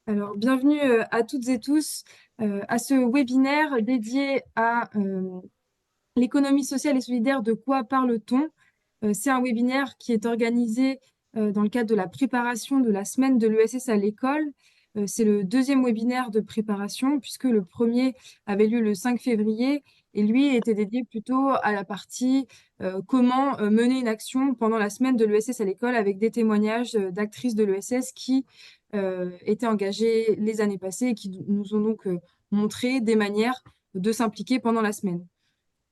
Alors, bienvenue à toutes et tous à ce webinaire dédié à l'économie sociale et solidaire. De quoi parle-t-on? C'est un webinaire qui est organisé dans le cadre de la préparation de la semaine de l'ESS à l'école. C'est le deuxième webinaire de préparation puisque le premier avait lieu le 5 février et lui était dédié plutôt à la partie comment mener une action pendant la semaine de l'ESS à l'école avec des témoignages d'actrices de l'ESS qui étaient engagées les années passées et qui nous ont donc montré des manières de s'impliquer pendant la semaine.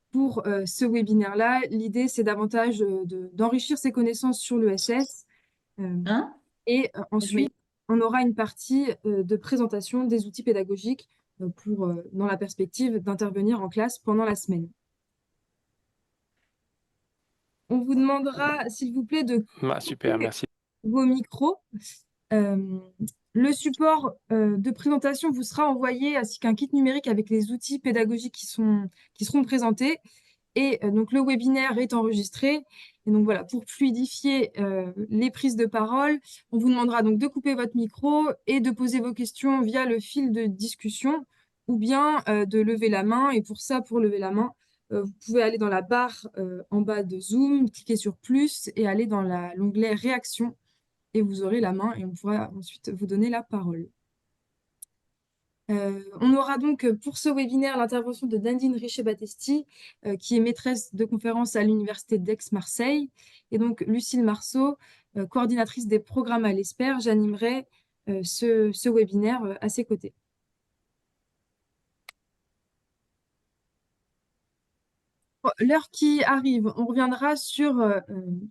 Pour ce webinaire-là, l'idée, c'est davantage d'enrichir ses connaissances sur l'ESS. Hein? Et Je mets- ensuite, on aura une partie de présentation des outils pédagogiques dans la perspective d'intervenir en classe pendant la semaine. On vous demandera, s'il vous plaît, de Super, merci. vos micros. Euh, le support de présentation vous sera envoyé ainsi qu'un kit numérique avec les outils pédagogiques qui seront présentés. Et donc, le webinaire est enregistré. Et donc, voilà, pour fluidifier les prises de parole, on vous demandera donc de couper votre micro et de poser vos questions via le fil de discussion ou bien de lever la main. Et pour ça, pour lever la main, vous pouvez aller dans la barre en bas de Zoom, cliquer sur plus et aller dans l'onglet réaction et vous aurez la main et on pourra ensuite vous donner la parole. On aura donc pour ce webinaire l'intervention de Nadine Richer-Battesti, qui est maîtresse de conférence à l'Université d'Aix-Marseille, et donc Lucille Marceau, coordinatrice des programmes à l'ESPER. J'animerai ce webinaire à ses côtés. L'heure qui arrive, on reviendra sur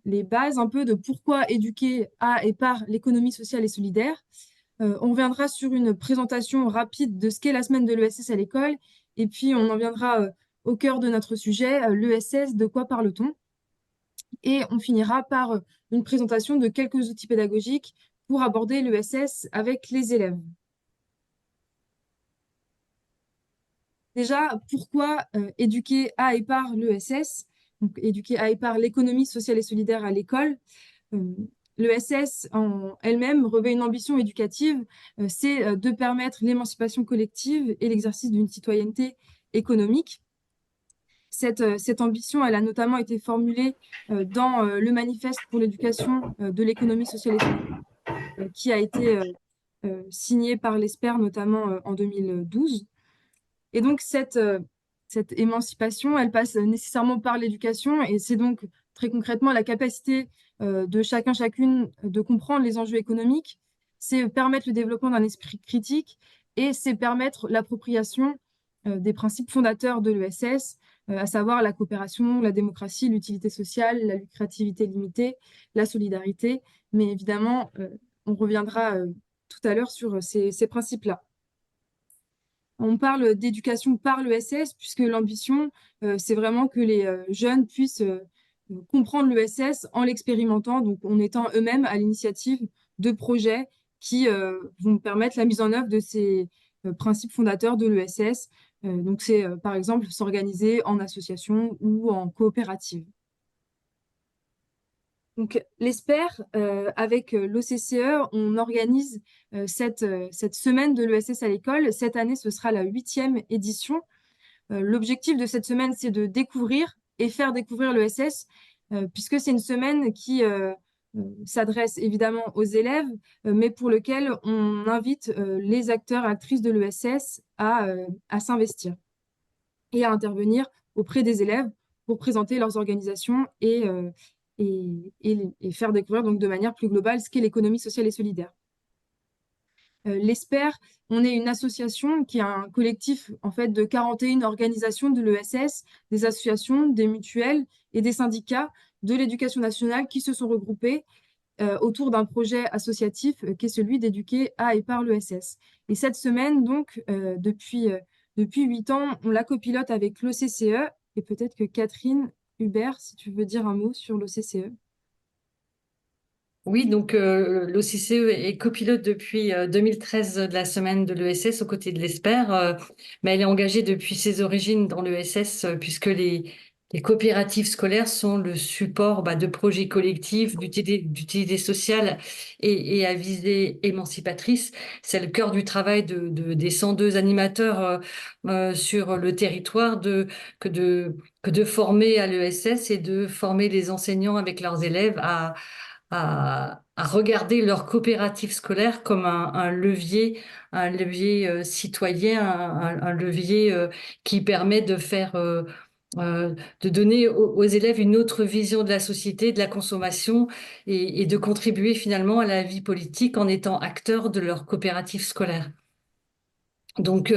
les bases un peu de pourquoi éduquer à et par l'économie sociale et solidaire. On reviendra sur une présentation rapide de ce qu'est la semaine de l'ESS à l'école. Et puis, on en viendra au cœur de notre sujet, l'ESS, de quoi parle-t-on? Et on finira par une présentation de quelques outils pédagogiques pour aborder l'ESS avec les élèves. Déjà, pourquoi éduquer à et par l'ESS? Donc, éduquer à et par l'économie sociale et solidaire à l'école. L'ESS en elle-même revêt une ambition éducative, c'est de permettre l'émancipation collective et l'exercice d'une citoyenneté économique. Cette ambition, elle a notamment été formulée dans le manifeste pour l'éducation de l'économie sociale et solidaire, qui a été signé par l'ESPER notamment en 2012. Et donc cette émancipation, elle passe nécessairement par l'éducation et c'est donc très concrètement la capacité de chacun, chacune de comprendre les enjeux économiques, c'est permettre le développement d'un esprit critique et c'est permettre l'appropriation des principes fondateurs de l'ESS, à savoir la coopération, la démocratie, l'utilité sociale, la lucrativité limitée, la solidarité. Mais évidemment, on reviendra tout à l'heure sur ces principes-là. On parle d'éducation par l'ESS, puisque l'ambition, c'est vraiment que les jeunes puissent comprendre l'ESS en l'expérimentant, donc en étant eux-mêmes à l'initiative de projets qui vont permettre la mise en œuvre de ces principes fondateurs de l'ESS. Donc c'est par exemple s'organiser en association ou en coopérative. Donc, l'ESPER, avec l'OCCE, on organise cette semaine de l'ESS à l'école. Cette année, ce sera la 8e édition. L'objectif de cette semaine, c'est de découvrir et faire découvrir l'ESS, puisque c'est une semaine qui s'adresse évidemment aux élèves, mais pour lequel on invite les acteurs et actrices de l'ESS à s'investir et à intervenir auprès des élèves pour présenter leurs organisations et faire découvrir donc de manière plus globale ce qu'est l'économie sociale et solidaire. L'ESPER, on est une association qui est un collectif en fait de 41 organisations de l'ESS, des associations, des mutuelles et des syndicats de l'éducation nationale qui se sont regroupés autour d'un projet associatif qui est celui d'éduquer à et par l'ESS. Et cette semaine, donc, depuis 8 ans, on la copilote avec l'OCCE et peut-être que Catherine Hubert, si tu veux dire un mot sur l'OCCE. Oui, donc l'OCCE est copilote depuis 2013 de la semaine de l'ESS aux côtés de l'ESPER, mais elle est engagée depuis ses origines dans l'ESS puisque les coopératives scolaires sont le support de projets collectifs, d'utilité sociale et à visée émancipatrice. C'est le cœur du travail des 102 animateurs sur le territoire que de former à l'ESS et de former les enseignants avec leurs élèves à regarder leur coopérative scolaire comme un levier citoyen, un levier qui permet de de donner aux élèves une autre vision de la société, de la consommation et de contribuer finalement à la vie politique en étant acteurs de leur coopérative scolaire. Donc,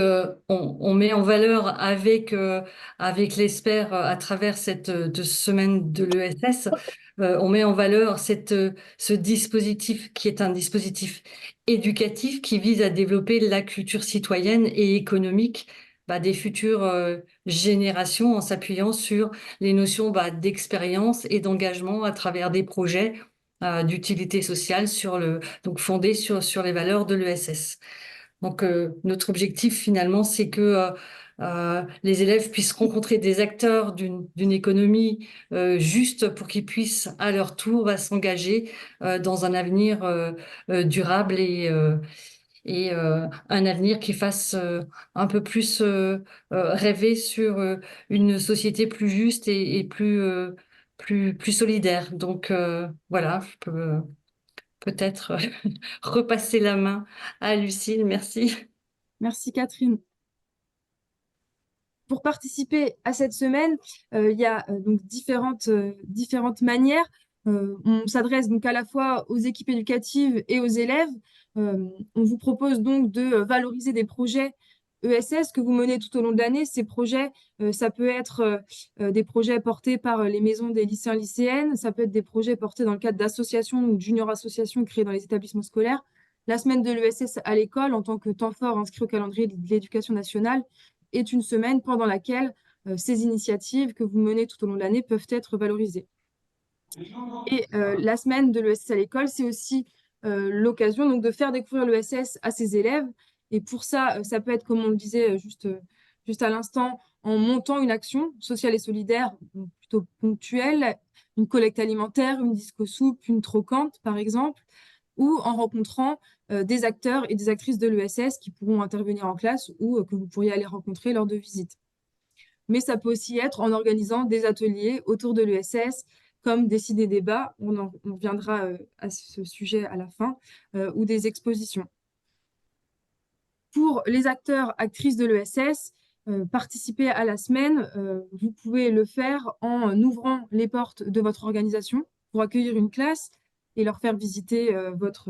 on met en valeur avec l'ESPER à travers cette semaine de l'ESS, on met en valeur ce dispositif qui est un dispositif éducatif qui vise à développer la culture citoyenne et économique des futures générations en s'appuyant sur les notions d'expérience et d'engagement à travers des projets d'utilité sociale donc fondés sur les valeurs de l'ESS. Donc, notre objectif finalement, c'est que les élèves puissent rencontrer des acteurs d'une économie juste pour qu'ils puissent à leur tour s'engager dans un avenir durable et un avenir qui fasse un peu plus rêver sur une société plus juste et plus solidaire. Donc, voilà, je peux peut-être repasser la main à Lucille. Merci. Merci Catherine. Pour participer à cette semaine, il y a donc différentes manières. On s'adresse donc à la fois aux équipes éducatives et aux élèves. On vous propose donc de valoriser des projets ESS que vous menez tout au long de l'année. Ces projets, ça peut être des projets portés par les maisons des lycéens lycéennes, ça peut être des projets portés dans le cadre d'associations ou de junior associations créées dans les établissements scolaires. La semaine de l'ESS à l'école, en tant que temps fort inscrit au calendrier de l'éducation nationale, est une semaine pendant laquelle ces initiatives que vous menez tout au long de l'année peuvent être valorisées. Et la semaine de l'ESS à l'école, c'est aussi l'occasion donc de faire découvrir l'ESS à ses élèves. Et pour ça, ça peut être, comme on le disait juste à l'instant, en montant une action sociale et solidaire plutôt ponctuelle, une collecte alimentaire, une disco soupe, une trocante, par exemple, ou en rencontrant des acteurs et des actrices de l'ESS qui pourront intervenir en classe ou que vous pourriez aller rencontrer lors de visites. Mais ça peut aussi être en organisant des ateliers autour de l'ESS, comme des ciné-débats, on reviendra à ce sujet à la fin, ou des expositions. Pour les acteurs, actrices de l'ESS, participer à la semaine, vous pouvez le faire en ouvrant les portes de votre organisation pour accueillir une classe et leur faire visiter votre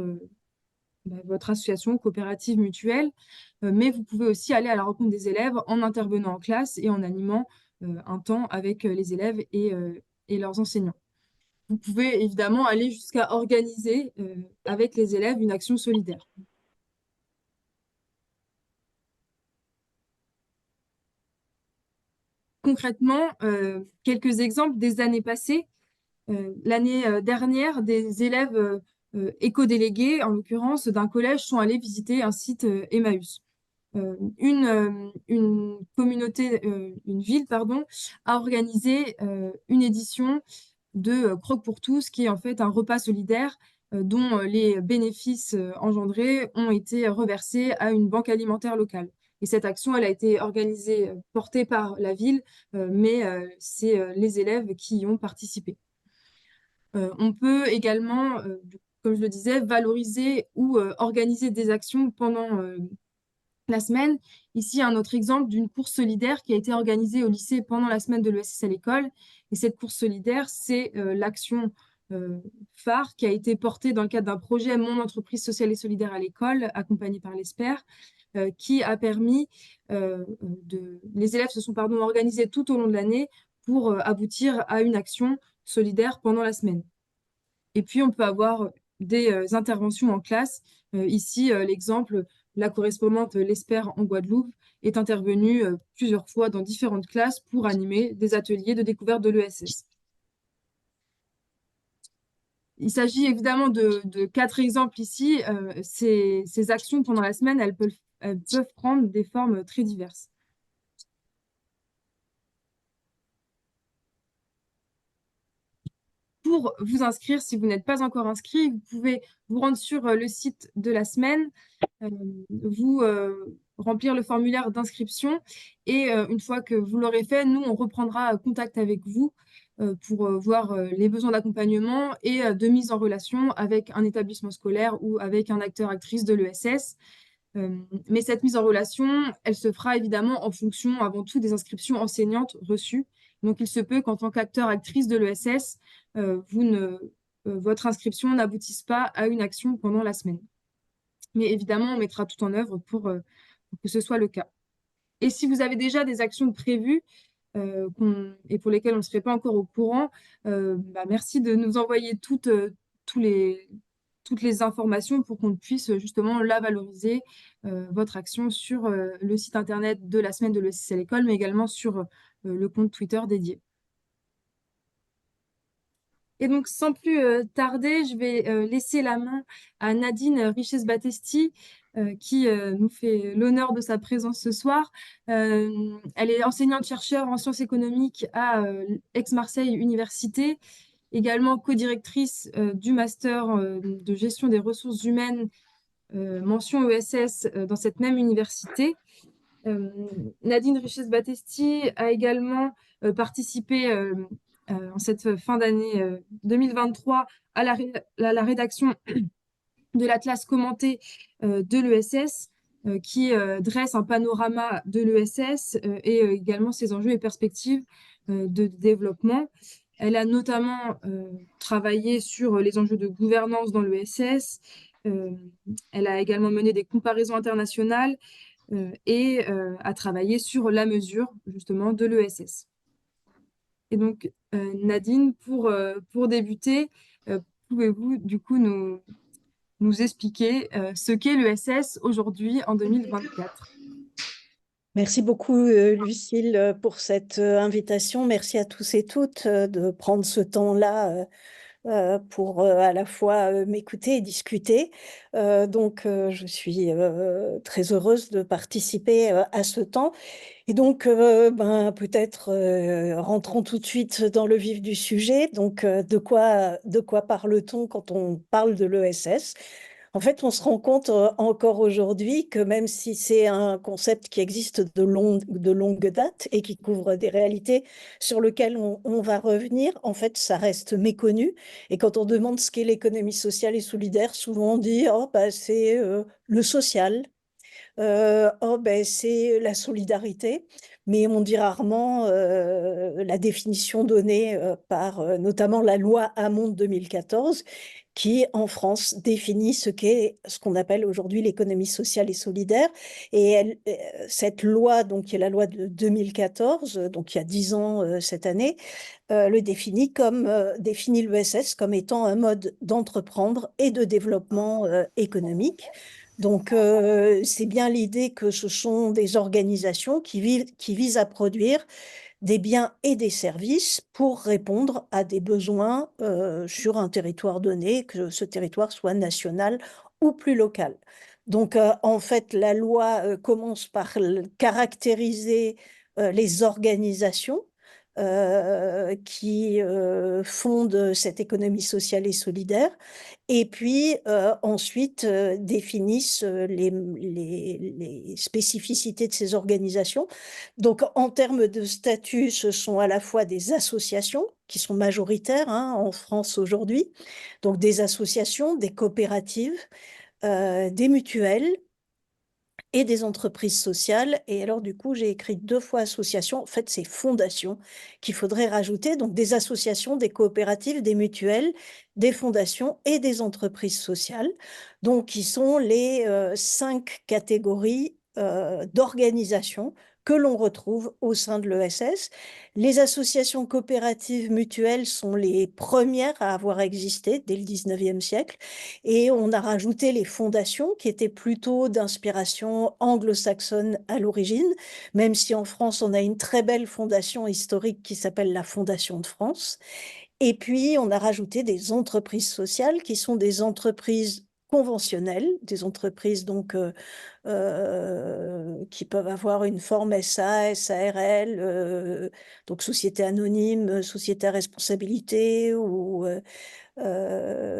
association, coopérative, mutuelle, mais vous pouvez aussi aller à la rencontre des élèves en intervenant en classe et en animant un temps avec les élèves et leurs enseignants. Vous pouvez évidemment aller jusqu'à organiser avec les élèves une action solidaire. Concrètement, quelques exemples des années passées. L'année dernière, des élèves éco-délégués, en l'occurrence d'un collège, sont allés visiter un site Emmaüs. Une communauté, une ville, pardon, a organisé une édition de Croque pour tous, qui est en fait un repas solidaire dont les bénéfices engendrés ont été reversés à une banque alimentaire locale. Et cette action, elle a été organisée, portée par la ville, mais c'est les élèves qui y ont participé. On peut également, comme je le disais, valoriser ou organiser des actions pendant la semaine. Ici, un autre exemple d'une course solidaire qui a été organisée au lycée pendant la semaine de l'ESS à l'école. Et cette course solidaire, c'est l'action phare qui a été portée dans le cadre d'un projet Mon entreprise sociale et solidaire à l'école, accompagné par l'ESPER, qui a permis les élèves se sont organisés tout au long de l'année pour aboutir à une action solidaire pendant la semaine. Et puis, on peut avoir des interventions en classe. Ici, l'exemple, la correspondante l'ESPER en Guadeloupe est intervenue plusieurs fois dans différentes classes pour animer des ateliers de découverte de l'ESS. Il s'agit évidemment de 4 exemples ici. Ces actions pendant la semaine, elles peuvent prendre des formes très diverses. pour vous inscrire, si vous n'êtes pas encore inscrit, vous pouvez vous rendre sur le site de la semaine, vous remplir le formulaire d'inscription et une fois que vous l'aurez fait, nous, on reprendra contact avec vous pour voir les besoins d'accompagnement et de mise en relation avec un établissement scolaire ou avec un acteur-actrice de l'ESS. Mais cette mise en relation, elle se fera évidemment en fonction avant tout des inscriptions enseignantes reçues. Donc il se peut qu'en tant qu'acteur-actrice de l'ESS, votre inscription n'aboutisse pas à une action pendant la semaine. Mais évidemment, on mettra tout en œuvre pour que ce soit le cas. Et si vous avez déjà des actions prévues et pour lesquelles on ne serait pas encore au courant, merci de nous envoyer tous toutes les informations pour qu'on puisse justement la valoriser, votre action, sur le site internet de la semaine de l'ESS à l'école, mais également sur le compte Twitter dédié. Et donc, sans plus tarder, je vais laisser la main à Nadine Richesse-Battesti, qui nous fait l'honneur de sa présence ce soir. Elle est enseignante-chercheur en sciences économiques à Aix-Marseille Université, également co-directrice du master de gestion des ressources humaines, mention ESS, dans cette même université. Nadine Richesse-Battesti a également participé en cette fin d'année 2023 à la rédaction de l'Atlas commenté de l'ESS, qui dresse un panorama de l'ESS et également ses enjeux et perspectives de développement. Elle a notamment travaillé sur les enjeux de gouvernance dans l'ESS. Elle a également mené des comparaisons internationales et a travaillé sur la mesure justement de l'ESS. Et donc, Nadine, pour débuter, pouvez-vous du coup nous expliquer ce qu'est l'ESS aujourd'hui en 2024? Merci beaucoup, Lucille, pour cette invitation. Merci à tous et toutes de prendre ce temps-là pour à la fois m'écouter et discuter. Je suis très heureuse de participer à ce temps. Et donc, peut-être rentrons tout de suite dans le vif du sujet. Donc, de quoi parle-t-on quand on parle de l'ESS? En fait, on se rend compte encore aujourd'hui que même si c'est un concept qui existe de longue date et qui couvre des réalités sur lesquelles on va revenir, en fait, ça reste méconnu. Et quand on demande ce qu'est l'économie sociale et solidaire, souvent on dit oh, bah, c'est le social, oh, ben, c'est la solidarité, mais on dit rarement la définition donnée par notamment la loi Hamon de 2014, qui en France définit ce qu'on appelle aujourd'hui l'économie sociale et solidaire. Et cette loi, donc, qui est la loi de 2014, donc il y a 10 ans cette année, le définit l'ESS comme étant un mode d'entreprendre et de développement économique. Donc, c'est bien l'idée que ce sont des organisations qui visent à produire des biens et des services pour répondre à des besoins sur un territoire donné, que ce territoire soit national ou plus local. Donc, en fait, la loi commence par caractériser les organisations qui fondent cette économie sociale et solidaire, et puis ensuite définissent les spécificités de ces organisations. Donc, en termes de statut, ce sont à la fois des associations qui sont majoritaires en France aujourd'hui, donc des associations, des coopératives, des mutuelles et des entreprises sociales. Et alors, du coup, j'ai écrit 2 fois associations. En fait, c'est fondations qu'il faudrait rajouter. Donc, des associations, des coopératives, des mutuelles, des fondations et des entreprises sociales. Donc, qui sont les 5 catégories d'organisations que l'on retrouve au sein de l'ESS. Les associations coopératives mutuelles sont les premières à avoir existé dès le 19e siècle. Et on a rajouté les fondations qui étaient plutôt d'inspiration anglo-saxonne à l'origine, même si en France, on a une très belle fondation historique qui s'appelle la Fondation de France. Et puis, on a rajouté des entreprises sociales qui sont des entreprises conventionnelles, des entreprises donc qui peuvent avoir une forme SA, SARL, donc société anonyme, société à responsabilité ou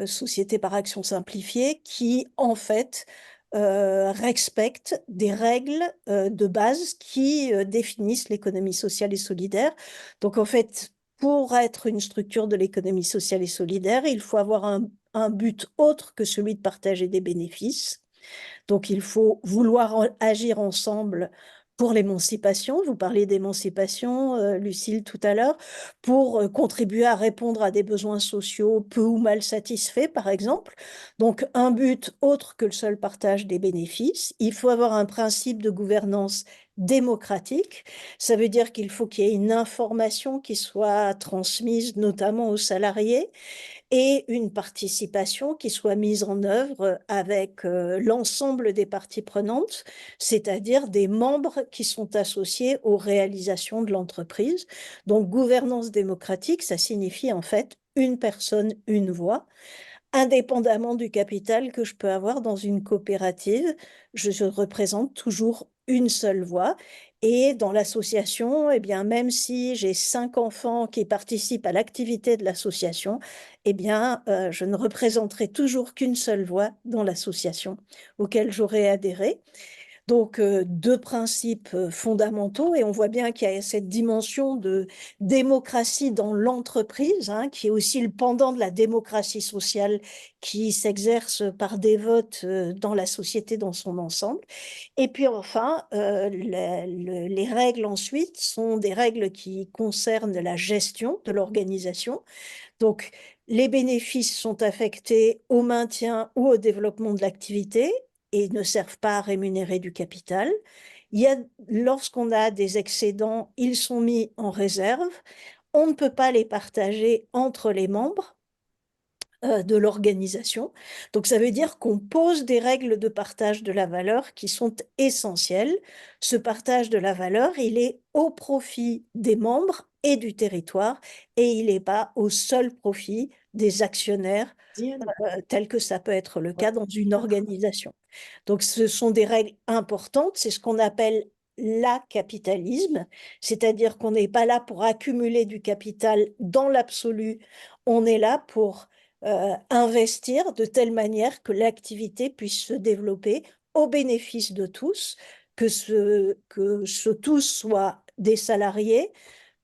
société par action simplifiée, qui en fait respectent des règles de base qui définissent l'économie sociale et solidaire. Donc en fait, pour être une structure de l'économie sociale et solidaire, il faut avoir un but autre que celui de partager des bénéfices. Donc, il faut vouloir agir ensemble pour l'émancipation. Vous parliez d'émancipation, Lucille, tout à l'heure, pour contribuer à répondre à des besoins sociaux peu ou mal satisfaits, par exemple. Donc, un but autre que le seul partage des bénéfices. Il faut avoir un principe de gouvernance démocratique. Ça veut dire qu'il faut qu'il y ait une information qui soit transmise notamment aux salariés et une participation qui soit mise en œuvre avec l'ensemble des parties prenantes, c'est-à-dire des membres qui sont associés aux réalisations de l'entreprise. Donc, gouvernance démocratique, ça signifie en fait une personne, une voix. Indépendamment du capital que je peux avoir dans une coopérative, je représente toujours une seule voix. Et dans l'association, eh bien, même si j'ai 5 enfants qui participent à l'activité de l'association, eh bien, je ne représenterai toujours qu'une seule voix dans l'association auquel j'aurai adhéré. Donc, deux principes fondamentaux, et on voit bien qu'il y a cette dimension de démocratie dans l'entreprise, hein, qui est aussi le pendant de la démocratie sociale qui s'exerce par des votes dans la société dans son ensemble. Et puis enfin, les règles ensuite sont des règles qui concernent la gestion de l'organisation. Donc, les bénéfices sont affectés au maintien ou au développement de l'activité et ne servent pas à rémunérer du capital. Lorsqu'on a des excédents, ils sont mis en réserve. On ne peut pas les partager entre les membres de l'organisation. Donc, ça veut dire qu'on pose des règles de partage de la valeur qui sont essentielles. Ce partage de la valeur, il est au profit des membres et du territoire, et il n'est pas au seul profit des actionnaires, tel que ça peut être le cas dans une organisation. Donc, ce sont des règles importantes, c'est ce qu'on appelle l'acapitalisme, c'est-à-dire qu'on n'est pas là pour accumuler du capital dans l'absolu, on est là pour investir de telle manière que l'activité puisse se développer au bénéfice de tous, que ce tous soient des salariés,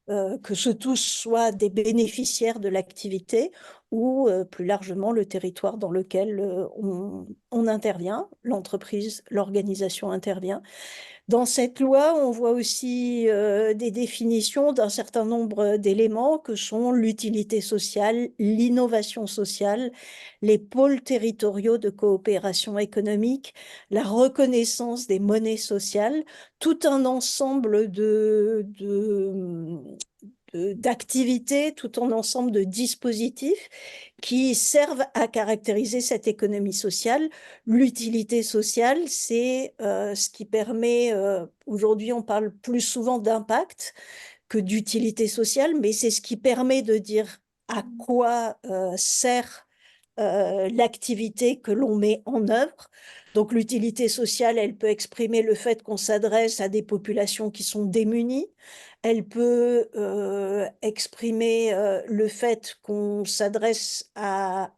que ce tous soient des bénéficiaires de l'activité ou plus largement le territoire dans lequel on intervient, l'entreprise, l'organisation intervient. Dans cette loi, on voit aussi des définitions d'un certain nombre d'éléments que sont l'utilité sociale, l'innovation sociale, les pôles territoriaux de coopération économique, la reconnaissance des monnaies sociales, tout un ensemble d'activités, tout un ensemble de dispositifs qui servent à caractériser cette économie sociale. L'utilité sociale, c'est ce qui permet, aujourd'hui on parle plus souvent d'impact que d'utilité sociale, mais c'est ce qui permet de dire à quoi sert l'activité que l'on met en œuvre. Donc l'utilité sociale, elle peut exprimer le fait qu'on s'adresse à des populations qui sont démunies. Elle peut exprimer le fait qu'on s'adresse à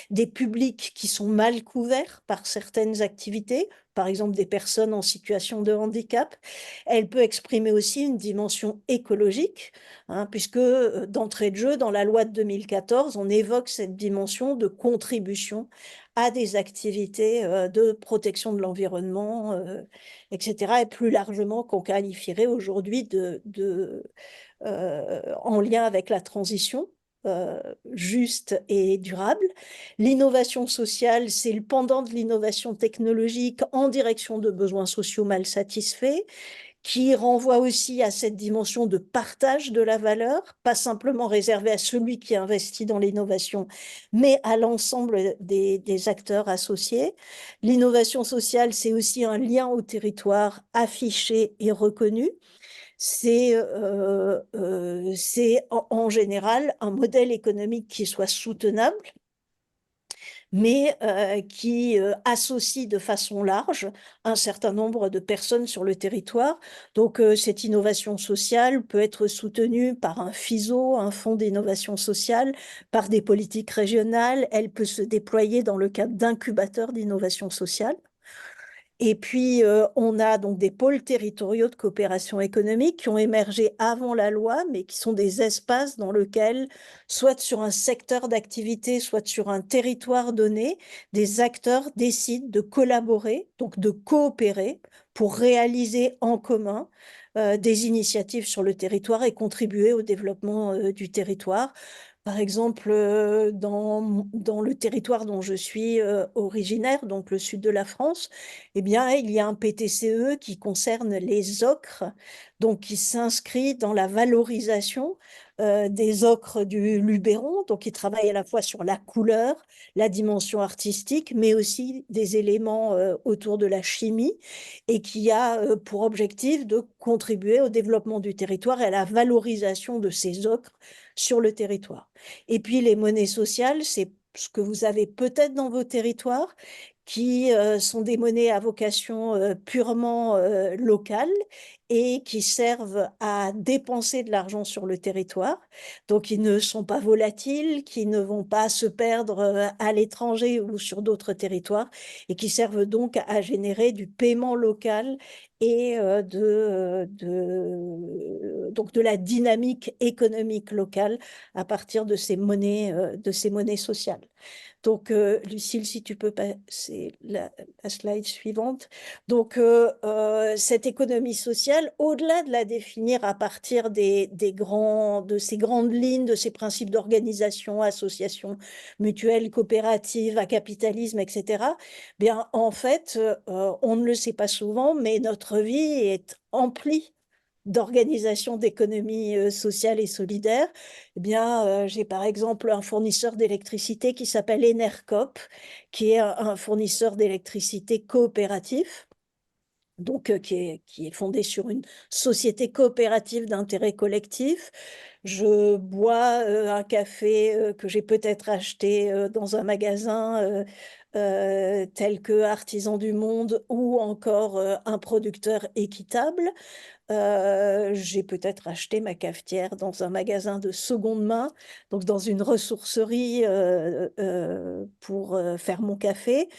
des publics qui sont mal couverts par certaines activités, par exemple des personnes en situation de handicap. Elle peut exprimer aussi une dimension écologique, hein, puisque d'entrée de jeu, dans la loi de 2014, on évoque cette dimension de contribution à des activités de protection de l'environnement, etc. Et plus largement qu'on qualifierait aujourd'hui en lien avec la transition juste et durable. L'innovation sociale, c'est le pendant de l'innovation technologique en direction de besoins sociaux mal satisfaits, qui renvoie aussi à cette dimension de partage de la valeur, pas simplement réservée à celui qui investit dans l'innovation, mais à l'ensemble des acteurs associés. L'innovation sociale, c'est aussi un lien au territoire affiché et reconnu. C'est en général un modèle économique qui soit soutenable, mais qui associe de façon large un certain nombre de personnes sur le territoire. Donc, cette innovation sociale peut être soutenue par un FISO, un fonds d'innovation sociale, par des politiques régionales. Elle peut se déployer dans le cadre d'incubateurs d'innovation sociale. Et puis, on a donc des pôles territoriaux de coopération économique qui ont émergé avant la loi, mais qui sont des espaces dans lesquels, soit sur un secteur d'activité, soit sur un territoire donné, des acteurs décident de collaborer, donc de coopérer pour réaliser en commun des initiatives sur le territoire et contribuer au développement du territoire. Par exemple, dans le territoire dont je suis originaire, donc le sud de la France, eh bien, il y a un PTCE qui concerne les ocres, donc qui s'inscrit dans la valorisation des ocres du Luberon, donc qui travaille à la fois sur la couleur, la dimension artistique, mais aussi des éléments autour de la chimie, et qui a pour objectif de contribuer au développement du territoire et à la valorisation de ces ocres sur le territoire. Et puis les monnaies sociales, c'est ce que vous avez peut-être dans vos territoires, qui sont des monnaies à vocation purement locale et qui servent à dépenser de l'argent sur le territoire. Donc, ils ne sont pas volatiles, qui ne vont pas se perdre à l'étranger ou sur d'autres territoires et qui servent donc à générer du paiement local et donc de la dynamique économique locale à partir de ces monnaies sociales. Donc, Lucille, si tu peux passer la slide suivante. Donc, cette économie sociale, au-delà de la définir à partir de ces grandes lignes, de ces principes d'organisation, association mutuelle, coopérative, à capitalisme, etc., bien, en fait, on ne le sait pas souvent, mais notre vie est emplie d'organisation d'économie sociale et solidaire. Eh bien, j'ai par exemple un fournisseur d'électricité qui s'appelle Enercop, qui est un fournisseur d'électricité coopératif, donc qui est fondé sur une société coopérative d'intérêt collectif. Je bois un café que j'ai peut-être acheté dans un magasin tel que Artisan du Monde ou encore un producteur équitable. J'ai peut-être acheté ma cafetière dans un magasin de seconde main, donc dans une ressourcerie pour faire mon café.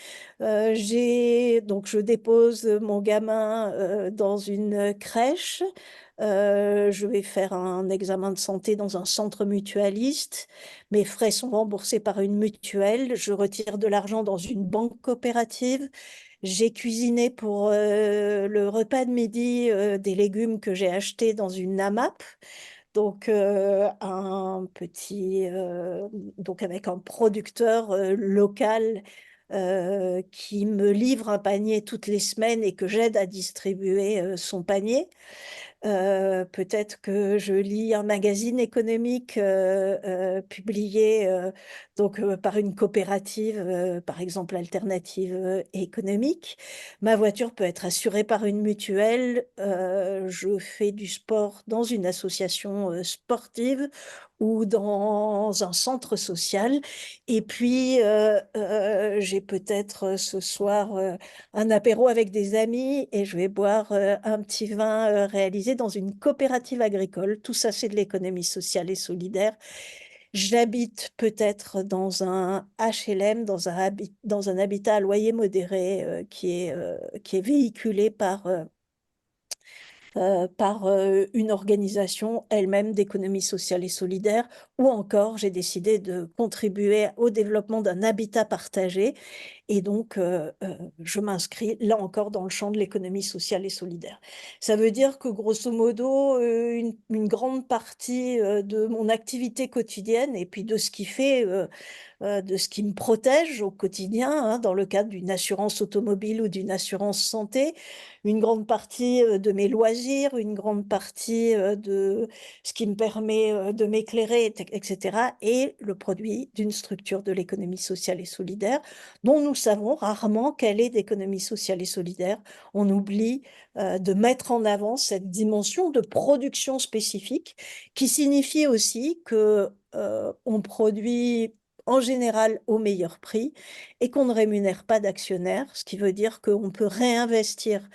Donc je dépose mon gamin dans une crèche. Je vais faire un examen de santé dans un centre mutualiste. Mes frais sont remboursés par une mutuelle. Je retire de l'argent dans une banque coopérative. J'ai cuisiné pour le repas de midi des légumes que j'ai achetés dans une AMAP, donc donc avec un producteur local qui me livre un panier toutes les semaines et que j'aide à distribuer son panier. Peut-être que je lis un magazine économique publié donc, par une coopérative, par exemple Alternative économique. Ma voiture peut être assurée par une mutuelle. Je fais du sport dans une association sportive ou dans un centre social. Et puis, j'ai peut-être ce soir un apéro avec des amis et je vais boire un petit vin réalisé dans une coopérative agricole. Tout ça, c'est de l'économie sociale et solidaire. J'habite peut-être dans un HLM, dans un habitat à loyer modéré qui est véhiculé par une organisation elle-même d'économie sociale et solidaire, ou encore j'ai décidé de contribuer au développement d'un habitat partagé et donc, je m'inscris là encore dans le champ de l'économie sociale et solidaire. Ça veut dire que grosso modo, une grande partie de mon activité quotidienne et puis de ce qui fait de ce qui me protège au quotidien, hein, dans le cadre d'une assurance automobile ou d'une assurance santé, une grande partie de mes loisirs, une grande partie de ce qui me permet de m'éclairer, etc., est le produit d'une structure de l'économie sociale et solidaire dont nous savons rarement qu'elle est d'économie sociale et solidaire. On oublie de mettre en avant cette dimension de production spécifique qui signifie aussi que on produit en général au meilleur prix et qu'on ne rémunère pas d'actionnaires, ce qui veut dire qu'on peut réinvestir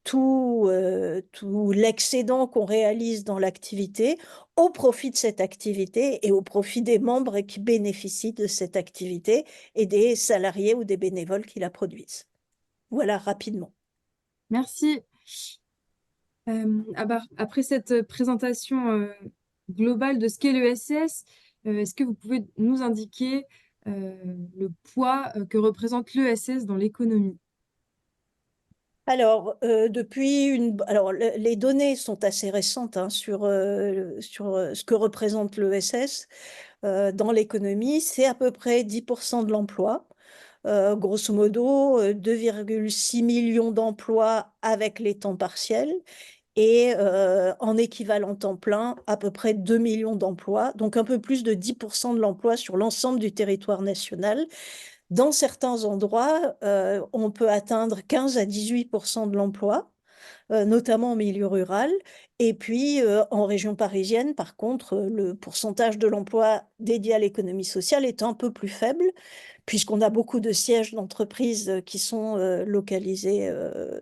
tout l'excédent qu'on réalise dans l'activité au profit de cette activité et au profit des membres qui bénéficient de cette activité et des salariés ou des bénévoles qui la produisent. Voilà, rapidement. Merci. Après cette présentation globale de ce qu'est l'ESS, est-ce que vous pouvez nous indiquer le poids que représente l'ESS dans l'économie? Alors, les données sont assez récentes hein, sur ce que représente l'ESS dans l'économie. C'est à peu près 10% de l'emploi. Grosso modo, 2,6 millions d'emplois avec les temps partiels et en équivalent temps plein, à peu près 2 millions d'emplois, donc un peu plus de 10% de l'emploi sur l'ensemble du territoire national. Dans certains endroits, on peut atteindre 15 à 18% de l'emploi, notamment en milieu rural. Et puis, en région parisienne, par contre, le pourcentage de l'emploi dédié à l'économie sociale est un peu plus faible, puisqu'on a beaucoup de sièges d'entreprises qui sont localisés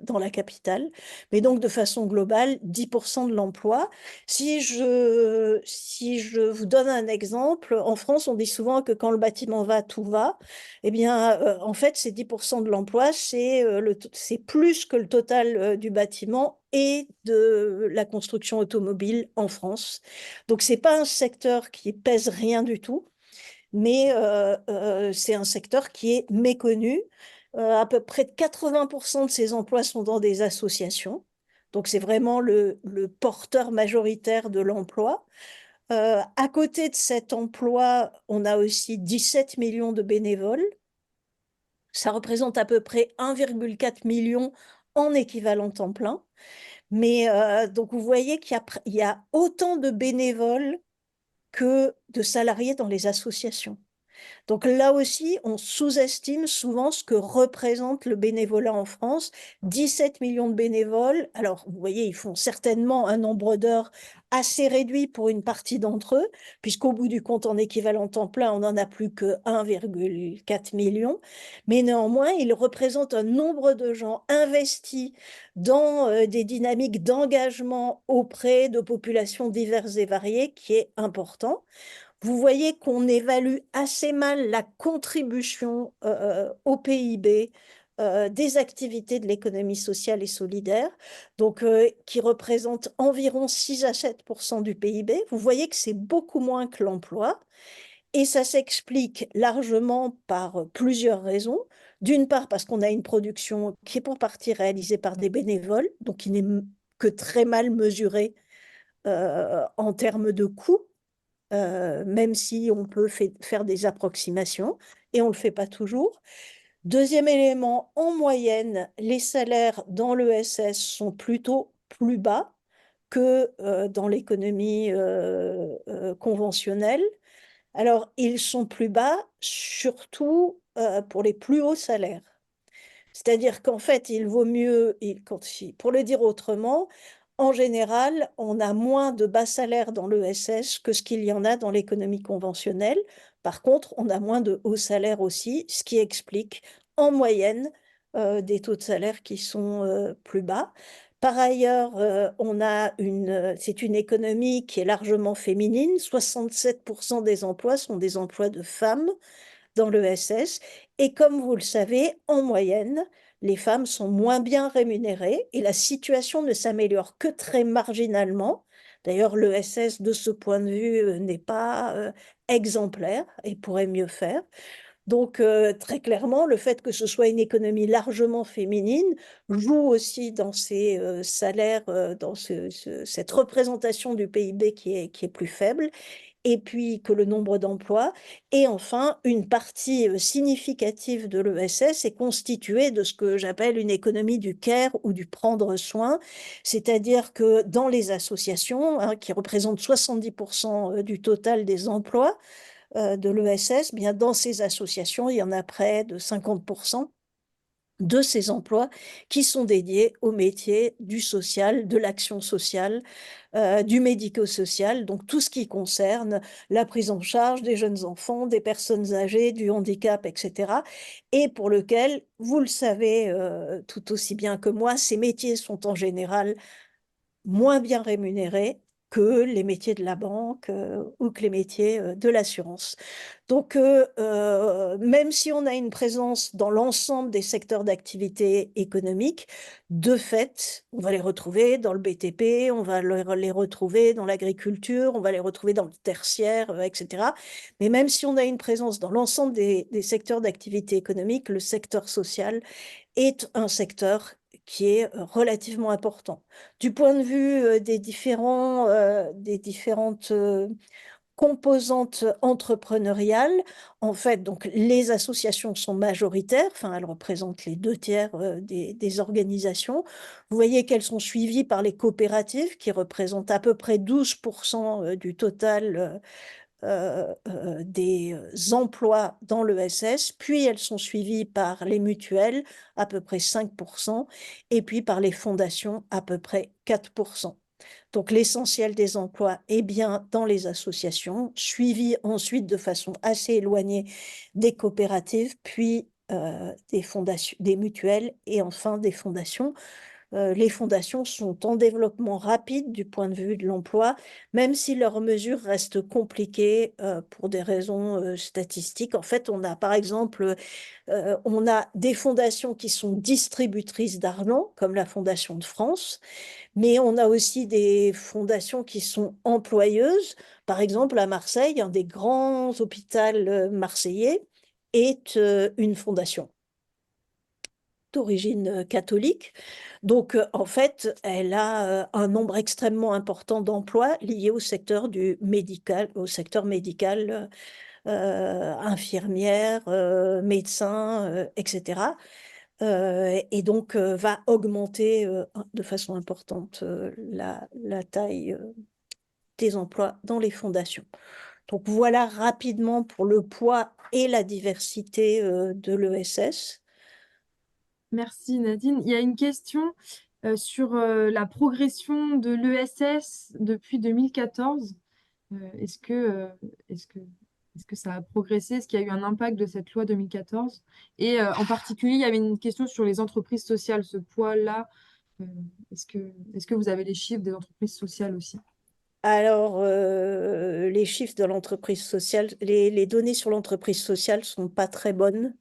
dans la capitale. Mais donc, de façon globale, 10% de l'emploi. Si je vous donne un exemple, en France, on dit souvent que quand le bâtiment va, tout va. Eh bien, en fait, ces 10% de l'emploi, c'est plus que le total du bâtiment et de la construction automobile en France. Donc, c'est pas un secteur qui pèse rien du tout, mais c'est un secteur qui est méconnu. À peu près 80% de ces emplois sont dans des associations. Donc, c'est vraiment le porteur majoritaire de l'emploi. À côté de cet emploi, on a aussi 17 millions de bénévoles. Ça représente à peu près 1,4 million en équivalent temps plein. Mais donc, vous voyez qu'il y a autant de bénévoles que de salariés dans les associations. Donc là aussi, on sous-estime souvent ce que représente le bénévolat en France. 17 millions de bénévoles. Alors, vous voyez, ils font certainement un nombre d'heures assez réduit pour une partie d'entre eux, puisqu'au bout du compte, en équivalent temps plein, on n'en a plus que 1,4 million. Mais néanmoins, ils représentent un nombre de gens investis dans des dynamiques d'engagement auprès de populations diverses et variées qui est important. Vous voyez qu'on évalue assez mal la contribution au PIB des activités de l'économie sociale et solidaire, donc qui représente environ 6 à 7% du PIB. Vous voyez que c'est beaucoup moins que l'emploi. Et ça s'explique largement par plusieurs raisons. D'une part, parce qu'on a une production qui est pour partie réalisée par des bénévoles, donc qui n'est que très mal mesurée en termes de coûts. Même si on peut faire des approximations, et on ne le fait pas toujours. Deuxième élément, en moyenne, les salaires dans l'ESS sont plutôt plus bas que dans l'économie conventionnelle. Alors, ils sont plus bas surtout pour les plus hauts salaires. C'est-à-dire qu'en fait, il vaut mieux, pour le dire autrement, en général, on a moins de bas salaires dans l'ESS que ce qu'il y en a dans l'économie conventionnelle. Par contre, on a moins de hauts salaires aussi, ce qui explique en moyenne des taux de salaire qui sont plus bas. Par ailleurs, c'est une économie qui est largement féminine. 67% des emplois sont des emplois de femmes dans l'ESS. Et comme vous le savez, en moyenne, les femmes sont moins bien rémunérées et la situation ne s'améliore que très marginalement. D'ailleurs, l'ESS, de ce point de vue, n'est pas exemplaire et pourrait mieux faire. Donc, très clairement, le fait que ce soit une économie largement féminine joue aussi dans ces salaires, dans cette représentation du PIB qui est plus faible, et puis que le nombre d'emplois. Et enfin, une partie significative de l'ESS est constituée de ce que j'appelle une économie du care ou du prendre soin, c'est-à-dire que dans les associations, hein, qui représentent 70% du total des emplois de l'ESS, bien dans ces associations, il y en a près de 50% de ces emplois qui sont dédiés aux métiers du social, de l'action sociale, du médico-social, donc tout ce qui concerne la prise en charge des jeunes enfants, des personnes âgées, du handicap, etc. Et pour lequel, vous le savez tout aussi bien que moi, ces métiers sont en général moins bien rémunérés que les métiers de la banque ou que les métiers de l'assurance. Donc, même si on a une présence dans l'ensemble des secteurs d'activité économique, de fait, on va les retrouver dans le BTP, on va les retrouver dans l'agriculture, on va les retrouver dans le tertiaire, etc. Mais même si on a une présence dans l'ensemble des secteurs d'activité économique, le secteur social est un secteur qui est relativement important. Du point de vue des différentes composantes entrepreneuriales, en fait, donc les associations sont majoritaires, enfin elles représentent les 2 tiers des organisations. Vous voyez qu'elles sont suivies par les coopératives qui représentent à peu près 12% du total des emplois dans l'ESS, puis elles sont suivies par les mutuelles, à peu près 5%, et puis par les fondations, à peu près 4%. Donc l'essentiel des emplois est bien dans les associations, suivi ensuite de façon assez éloignée des coopératives, puis des fondations, des mutuelles et enfin des fondations. Les fondations sont en développement rapide du point de vue de l'emploi, même si leurs mesures restent compliquées pour des raisons statistiques. En fait, on a par exemple on a des fondations qui sont distributrices d'argent, comme la Fondation de France, mais on a aussi des fondations qui sont employeuses. Par exemple, à Marseille, un des grands hôpitaux marseillais est une fondation d'origine catholique. Donc, en fait, elle a un nombre extrêmement important d'emplois liés au secteur du médical, infirmières, médecins, etc. Et donc, va augmenter de façon importante la taille des emplois dans les fondations. Donc, voilà rapidement pour le poids et la diversité de l'ESS. Merci Nadine. Il y a une question sur la progression de l'ESS depuis 2014. Est-ce que, est-ce que, est-ce que ça a progressé? Est-ce qu'il y a eu un impact de cette loi 2014? Et en particulier, il y avait une question sur les entreprises sociales, ce poids-là. euh, est-ce que vous avez les chiffres des entreprises sociales aussi? Alors, les chiffres de l'entreprise sociale, les données sur l'entreprise sociale sont pas très bonnes.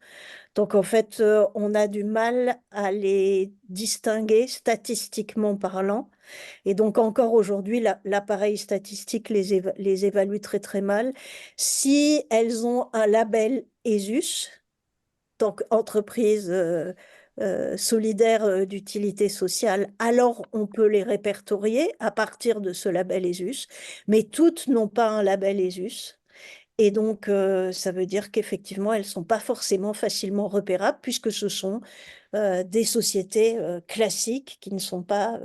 Donc, en fait, on a du mal à les distinguer statistiquement parlant. Et donc, encore aujourd'hui, l'appareil statistique les évalue très, très mal. Si elles ont un label ESUS, donc entreprise solidaire d'utilité sociale, alors on peut les répertorier à partir de ce label ESUS. Mais toutes n'ont pas un label ESUS. Et donc, ça veut dire qu'effectivement, elles ne sont pas forcément facilement repérables puisque ce sont des sociétés classiques qui ne sont pas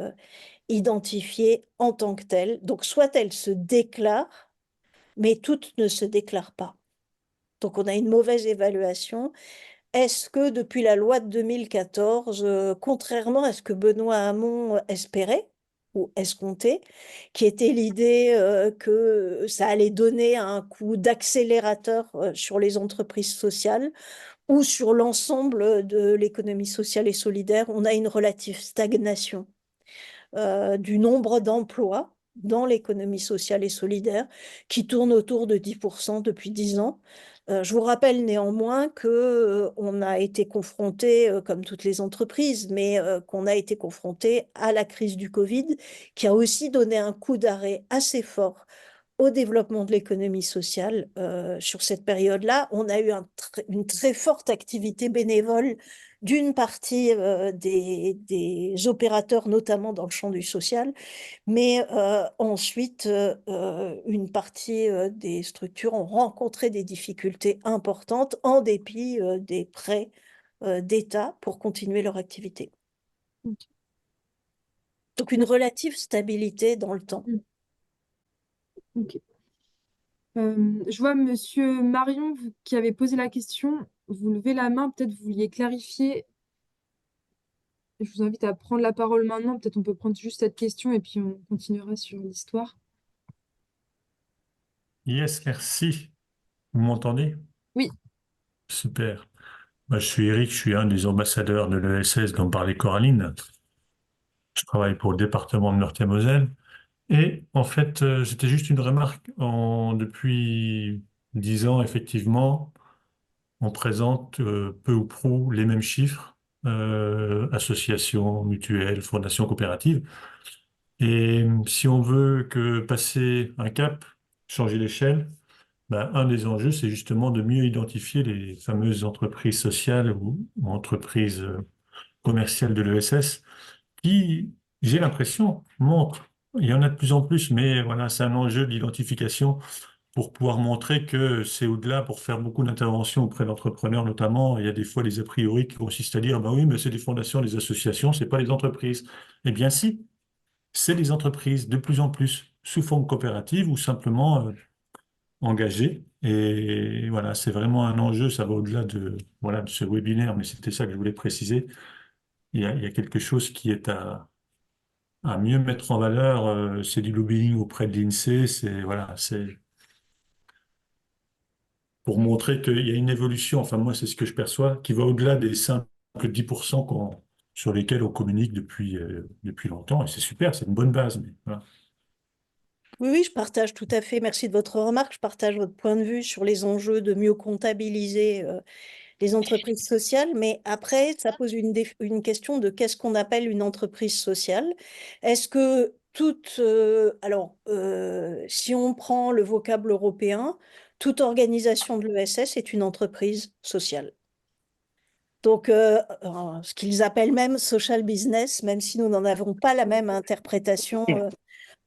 identifiées en tant que telles. Donc, soit elles se déclarent, mais toutes ne se déclarent pas. Donc, on a une mauvaise évaluation. Est-ce que depuis la loi de 2014, contrairement à ce que Benoît Hamon espérait, ou escomptait, qui était l'idée que ça allait donner un coup d'accélérateur sur les entreprises sociales ou sur l'ensemble de l'économie sociale et solidaire, on a une relative stagnation du nombre d'emplois dans l'économie sociale et solidaire qui tourne autour de 10% depuis 10 ans. Je vous rappelle néanmoins que on a été confronté, comme toutes les entreprises, mais qu'on a été confronté à la crise du Covid, qui a aussi donné un coup d'arrêt assez fort au développement de l'économie sociale. Sur cette période-là, on a eu une très forte activité bénévole d'une partie des opérateurs, notamment dans le champ du social, mais ensuite, une partie des structures ont rencontré des difficultés importantes en dépit des prêts d'État pour continuer leur activité. Ok. Donc une relative stabilité dans le temps. Ok. Je vois Monsieur Marion qui avait posé la question. Vous levez la main, peut-être vous vouliez clarifier. je vous invite à prendre la parole maintenant. Peut-être on peut prendre juste cette question et puis on continuera sur l'histoire. Yes, merci. Vous m'entendez? Oui, Super. Moi, je suis Eric, je suis un des ambassadeurs de l'ESS dont parlait Coraline. Je travaille pour le département de Meurthe-et-Moselle. Et en fait, c'était juste une remarque. Depuis 10 ans, effectivement, on présente peu ou prou les mêmes chiffres, associations, mutuelles, fondations coopératives. Et si on veut que passer un cap, changer l'échelle, ben, un des enjeux, c'est justement de mieux identifier les fameuses entreprises sociales ou entreprises commerciales de l'ESS qui, j'ai l'impression, montrent. Il y en a de plus en plus, mais voilà, c'est un enjeu d'identification pour pouvoir montrer que c'est au-delà, pour faire beaucoup d'interventions auprès d'entrepreneurs notamment. Il y a des fois des a priori qui consistent à dire, bah oui, mais c'est des fondations, des associations, c'est pas les entreprises. Eh bien si, c'est des entreprises de plus en plus sous forme coopérative ou simplement engagées. Et voilà, c'est vraiment un enjeu, ça va au-delà de, voilà, de ce webinaire, mais c'était ça que je voulais préciser. Il y a quelque chose qui est à mieux mettre en valeur, c'est du lobbying auprès de l'INSEE, c'est voilà, c'est pour montrer qu'il y a une évolution, enfin moi c'est ce que je perçois, qui va au-delà des simples 10% sur lesquels on communique depuis longtemps, et c'est super, c'est une bonne base. Mais, voilà. Oui, oui, je partage tout à fait. Merci de votre remarque. Je partage votre point de vue sur les enjeux de mieux comptabiliser les entreprises sociales. Mais après, ça pose une question de qu'est-ce qu'on appelle une entreprise sociale. Est-ce que si on prend le vocable européen, toute organisation de l'ESS est une entreprise sociale. Donc, ce qu'ils appellent même social business, même si nous n'en avons pas la même interprétation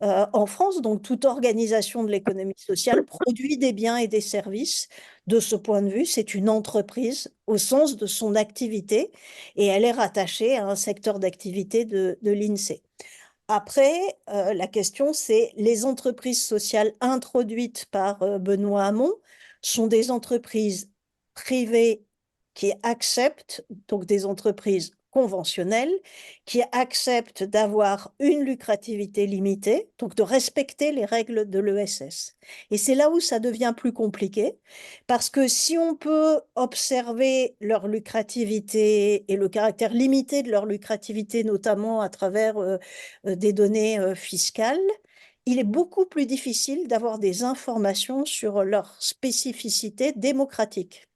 en France. Donc, toute organisation de l'économie sociale produit des biens et des services. De ce point de vue, c'est une entreprise au sens de son activité et elle est rattachée à un secteur d'activité de l'INSEE. Après, la question, c'est les entreprises sociales introduites par Benoît Hamon sont des entreprises privées qui acceptent, donc des entreprises conventionnelles, qui acceptent d'avoir une lucrativité limitée, donc de respecter les règles de l'ESS. Et c'est là où ça devient plus compliqué, parce que si on peut observer leur lucrativité et le caractère limité de leur lucrativité, notamment à travers des données fiscales, il est beaucoup plus difficile d'avoir des informations sur leur spécificité démocratique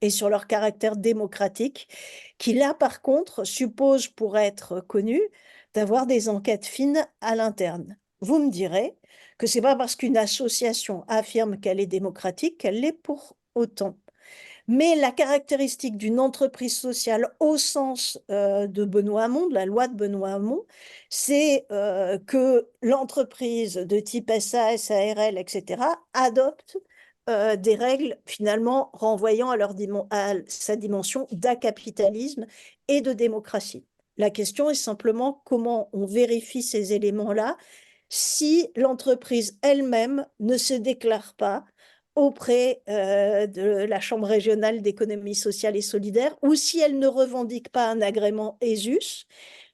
et sur leur caractère démocratique, qui là, par contre, suppose, pour être connu, d'avoir des enquêtes fines à l'interne. Vous me direz que c'est pas parce qu'une association affirme qu'elle est démocratique qu'elle l'est pour autant. Mais la caractéristique d'une entreprise sociale au sens de Benoît Hamon, de la loi de Benoît Hamon, c'est que l'entreprise de type SA, SARL, etc., adopte des règles finalement renvoyant à sa dimension d'acapitalisme et de démocratie. La question est simplement comment on vérifie ces éléments-là si l'entreprise elle-même ne se déclare pas auprès de la Chambre régionale d'économie sociale et solidaire, ou si elle ne revendique pas un agrément ESUS,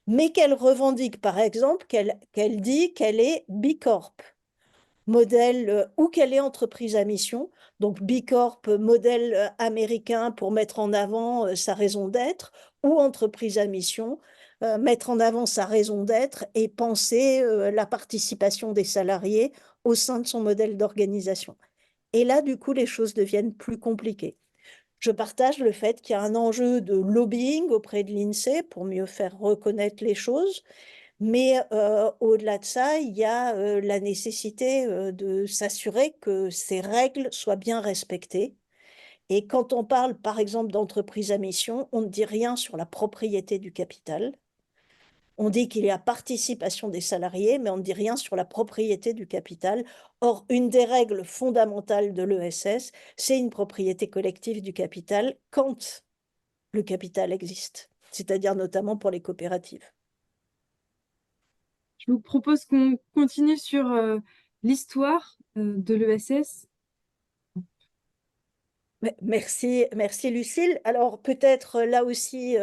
mais qu'elle revendique, par exemple, qu'elle dit qu'elle est Bicorp, modèle, ou qu'elle est entreprise à mission, donc Bicorp, modèle américain pour mettre en avant sa raison d'être, ou entreprise à mission, mettre en avant sa raison d'être et penser la participation des salariés au sein de son modèle d'organisation. Et là, du coup, les choses deviennent plus compliquées. Je partage le fait qu'il y a un enjeu de lobbying auprès de l'INSEE pour mieux faire reconnaître les choses, mais au-delà de ça, il y a la nécessité de s'assurer que ces règles soient bien respectées. Et quand on parle, par exemple, d'entreprise à mission, on ne dit rien sur la propriété du capital. On dit qu'il y a participation des salariés, mais on ne dit rien sur la propriété du capital. Or, une des règles fondamentales de l'ESS, c'est une propriété collective du capital quand le capital existe, c'est-à-dire notamment pour les coopératives. je vous propose qu'on continue sur l'histoire de l'ESS. Merci Lucille. Alors peut-être là aussi,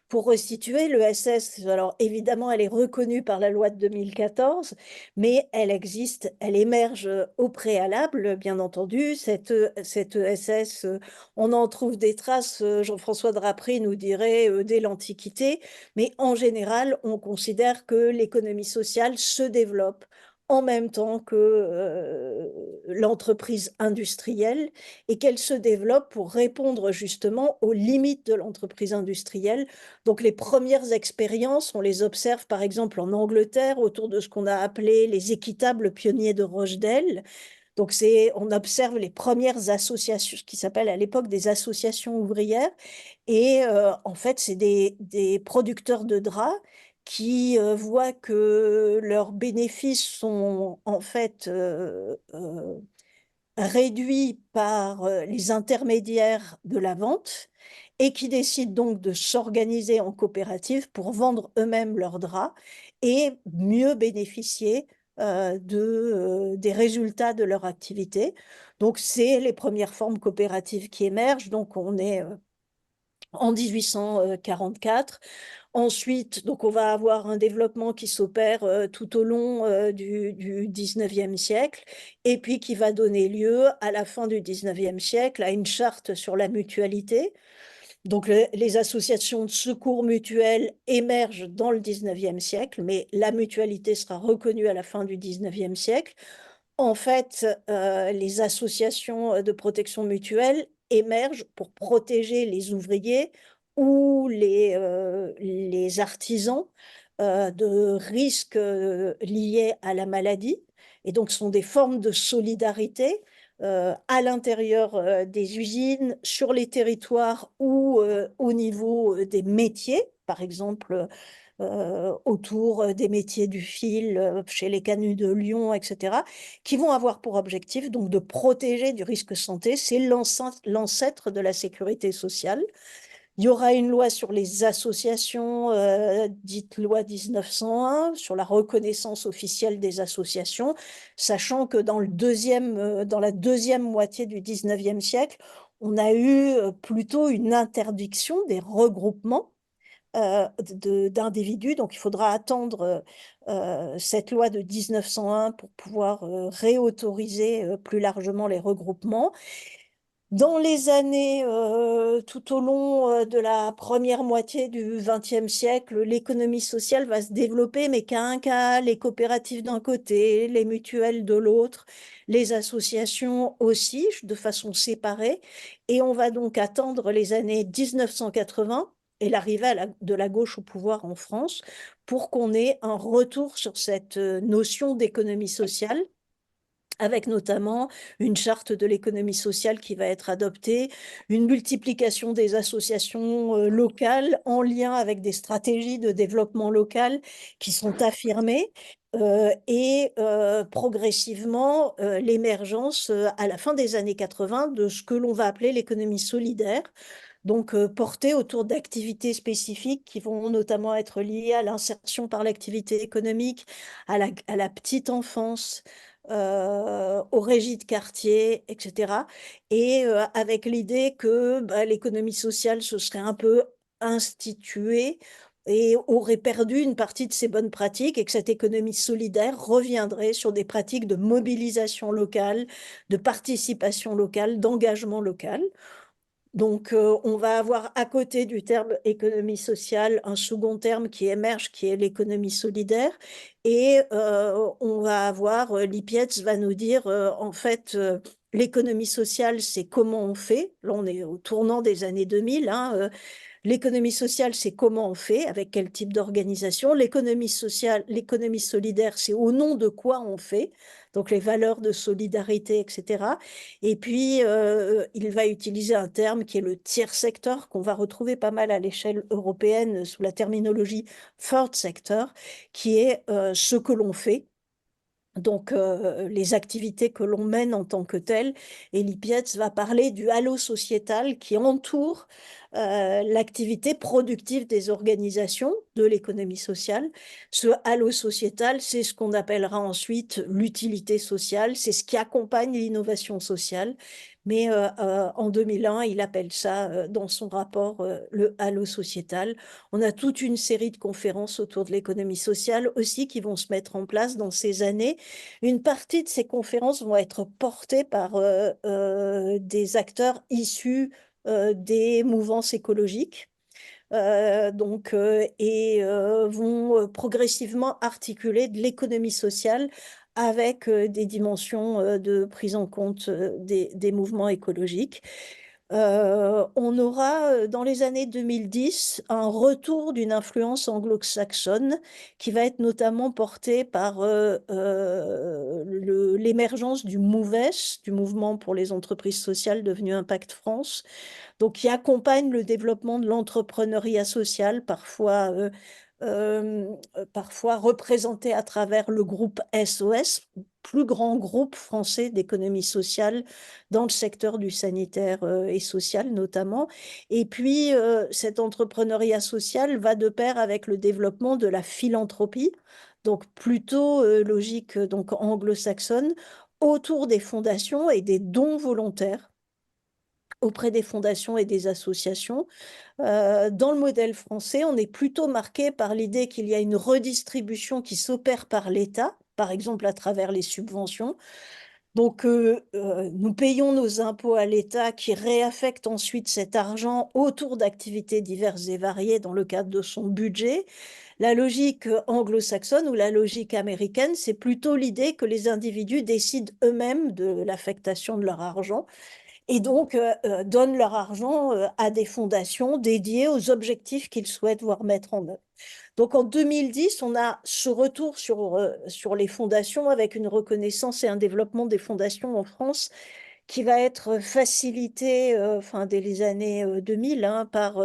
pour resituer, l'ESS, alors évidemment, elle est reconnue par la loi de 2014, mais elle existe, elle émerge au préalable, bien entendu. Cette ESS, on en trouve des traces, Jean-François Drapry nous dirait, dès l'Antiquité, mais en général, on considère que l'économie sociale se développe en même temps que l'entreprise industrielle et qu'elle se développe pour répondre justement aux limites de l'entreprise industrielle. Donc les premières expériences, on les observe par exemple en Angleterre autour de ce qu'on a appelé les équitables pionniers de Rochdale. Donc on observe les premières associations, ce qui s'appelle à l'époque des associations ouvrières. Et en fait, c'est des producteurs de draps qui voient que leurs bénéfices sont en fait réduits par les intermédiaires de la vente et qui décident donc de s'organiser en coopérative pour vendre eux-mêmes leurs draps et mieux bénéficier des résultats de leur activité. Donc, c'est les premières formes coopératives qui émergent. Donc, on est en 1844. Ensuite, donc on va avoir un développement qui s'opère tout au long du 19e siècle et puis qui va donner lieu à la fin du 19e siècle à une charte sur la mutualité. Donc les associations de secours mutuels émergent dans le 19e siècle, mais la mutualité sera reconnue à la fin du 19e siècle. En fait, les associations de protection mutuelle émergent pour protéger les ouvriers ou les artisans de risques liés à la maladie. Et donc, ce sont des formes de solidarité à l'intérieur des usines, sur les territoires ou au niveau des métiers, par exemple autour des métiers du fil, chez les canuts de Lyon, etc., qui vont avoir pour objectif donc de protéger du risque santé. C'est l'ancêtre de la sécurité sociale. Il y aura une loi sur les associations, dite loi 1901, sur la reconnaissance officielle des associations, sachant que dans la deuxième moitié du 19e siècle, on a eu plutôt une interdiction des regroupements d'individus. Donc, il faudra attendre cette loi de 1901 pour pouvoir réautoriser plus largement les regroupements. Dans les années, tout au long de la première moitié du XXe siècle, l'économie sociale va se développer, mais qu'à un cas, les coopératives d'un côté, les mutuelles de l'autre, les associations aussi, de façon séparée. Et on va donc attendre les années 1980 et l'arrivée de la gauche au pouvoir en France pour qu'on ait un retour sur cette notion d'économie sociale, avec notamment une charte de l'économie sociale qui va être adoptée, une multiplication des associations locales en lien avec des stratégies de développement local qui sont affirmées, et progressivement l'émergence à la fin des années 80 de ce que l'on va appeler l'économie solidaire, donc portée autour d'activités spécifiques qui vont notamment être liées à l'insertion par l'activité économique, à la petite enfance, aux régies de quartier, etc. Et avec l'idée que l'économie sociale se serait un peu instituée et aurait perdu une partie de ses bonnes pratiques et que cette économie solidaire reviendrait sur des pratiques de mobilisation locale, de participation locale, d'engagement local. Donc, on va avoir à côté du terme économie sociale un second terme qui émerge, qui est l'économie solidaire. Et on va avoir, Lipietz va nous dire, en fait, l'économie sociale, c'est comment on fait. Là, on est au tournant des années 2000, hein, l'économie sociale, c'est comment on fait, avec quel type d'organisation. L'économie sociale, l'économie solidaire, c'est au nom de quoi on fait, donc les valeurs de solidarité, etc. Et puis, il va utiliser un terme qui est le tiers secteur, qu'on va retrouver pas mal à l'échelle européenne sous la terminologie third sector, qui est ce que l'on fait. Donc, les activités que l'on mène en tant que telles. Et Lipietz va parler du halo sociétal qui entoure l'activité productive des organisations de l'économie sociale. Ce halo sociétal, c'est ce qu'on appellera ensuite l'utilité sociale, c'est ce qui accompagne l'innovation sociale. mais en 2001, il appelle ça, dans son rapport, le halo sociétal. On a toute une série de conférences autour de l'économie sociale aussi qui vont se mettre en place dans ces années. Une partie de ces conférences vont être portées par des acteurs issus des mouvances écologiques. Vont progressivement articuler de l'économie sociale avec des dimensions de prise en compte des mouvements écologiques. On aura dans les années 2010 un retour d'une influence anglo-saxonne qui va être notamment portée par l'émergence du MOVES, du Mouvement pour les entreprises sociales devenu Impact France, donc qui accompagne le développement de l'entrepreneuriat social, parfois représenté à travers le groupe SOS, plus grand groupe français d'économie sociale dans le secteur du sanitaire et social notamment. Et puis, cet entrepreneuriat social va de pair avec le développement de la philanthropie, donc plutôt logique donc anglo-saxonne, autour des fondations et des dons volontaires auprès des fondations et des associations. Dans le modèle français, on est plutôt marqué par l'idée qu'il y a une redistribution qui s'opère par l'État, par exemple à travers les subventions. Donc, nous payons nos impôts à l'État qui réaffecte ensuite cet argent autour d'activités diverses et variées dans le cadre de son budget. La logique anglo-saxonne ou la logique américaine, c'est plutôt l'idée que les individus décident eux-mêmes de l'affectation de leur argent et donc donnent leur argent à des fondations dédiées aux objectifs qu'ils souhaitent voir mettre en œuvre. Donc en 2010, on a ce retour sur les fondations avec une reconnaissance et un développement des fondations en France qui va être facilité dès les années 2000 par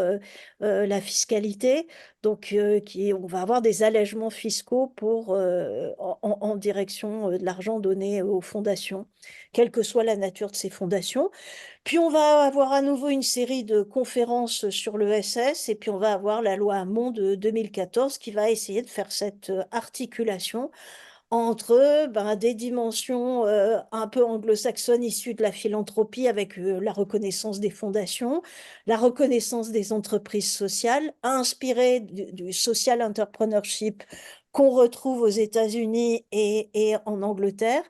la fiscalité. Donc, on va avoir des allègements fiscaux en direction de l'argent donné aux fondations, quelle que soit la nature de ces fondations. Puis on va avoir à nouveau une série de conférences sur l'ESS et puis on va avoir la loi Hamon de 2014 qui va essayer de faire cette articulation entre des dimensions un peu anglo-saxonnes issues de la philanthropie avec la reconnaissance des fondations, la reconnaissance des entreprises sociales, inspirées du social entrepreneurship qu'on retrouve aux États-Unis et en Angleterre,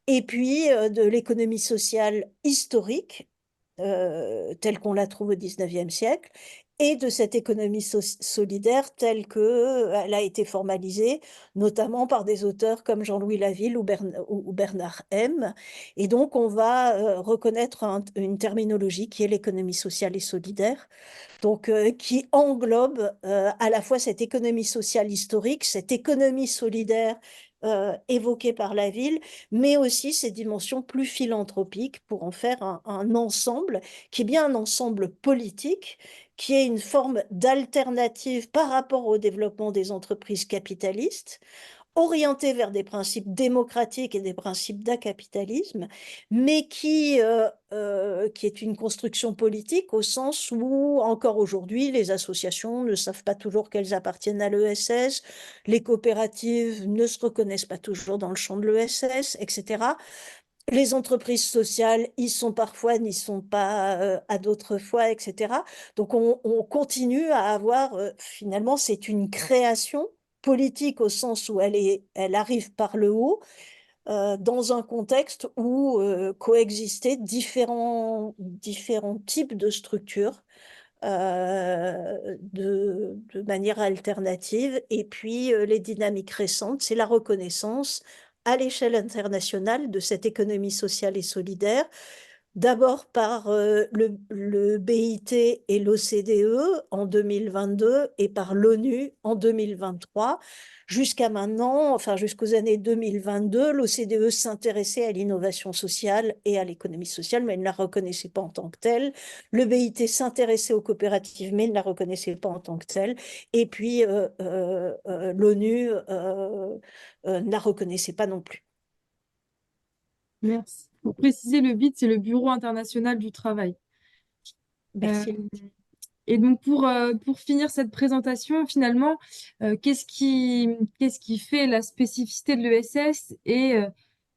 et puis de l'économie sociale historique telle qu'on la trouve au XIXe siècle, et de cette économie solidaire telle qu'elle a été formalisée, notamment par des auteurs comme Jean-Louis Laville ou Bernard M. Et donc, on va reconnaître une terminologie qui est l'économie sociale et solidaire, donc qui englobe à la fois cette économie sociale historique, cette économie solidaire évoquée par Laville, mais aussi ces dimensions plus philanthropiques pour en faire un ensemble qui est bien un ensemble politique, qui est une forme d'alternative par rapport au développement des entreprises capitalistes, orienté vers des principes démocratiques et des principes d'acapitalisme, mais qui est une construction politique au sens où, encore aujourd'hui, les associations ne savent pas toujours qu'elles appartiennent à l'ESS, les coopératives ne se reconnaissent pas toujours dans le champ de l'ESS, etc. Les entreprises sociales y sont parfois, n'y sont pas à d'autres fois, etc. Donc on continue à avoir, finalement, c'est une création politique au sens où elle arrive par le haut, dans un contexte où coexistaient différents types de structures de manière alternative. Et puis les dynamiques récentes, c'est la reconnaissance à l'échelle internationale de cette économie sociale et solidaire, d'abord par le BIT et l'OCDE en 2022 et par l'ONU en 2023. Jusqu'à maintenant, enfin jusqu'aux années 2022, l'OCDE s'intéressait à l'innovation sociale et à l'économie sociale, mais elle ne la reconnaissait pas en tant que telle. Le BIT s'intéressait aux coopératives, mais ne la reconnaissait pas en tant que telle. Et puis l'ONU ne la reconnaissait pas non plus. Merci. Pour préciser, le BIT, c'est le Bureau international du travail. Merci. Et donc, pour finir cette présentation, finalement, qu'est-ce qui fait la spécificité de l'ESS et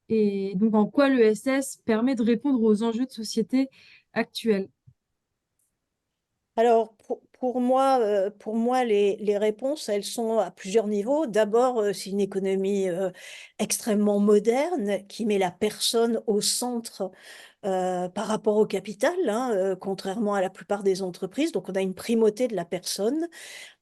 et donc en quoi l'ESS permet de répondre aux enjeux de société actuels. Alors, pour moi les réponses, elles sont à plusieurs niveaux. D'abord, c'est une économie extrêmement moderne qui met la personne au centre par rapport au capital, hein, contrairement à la plupart des entreprises. Donc, on a une primauté de la personne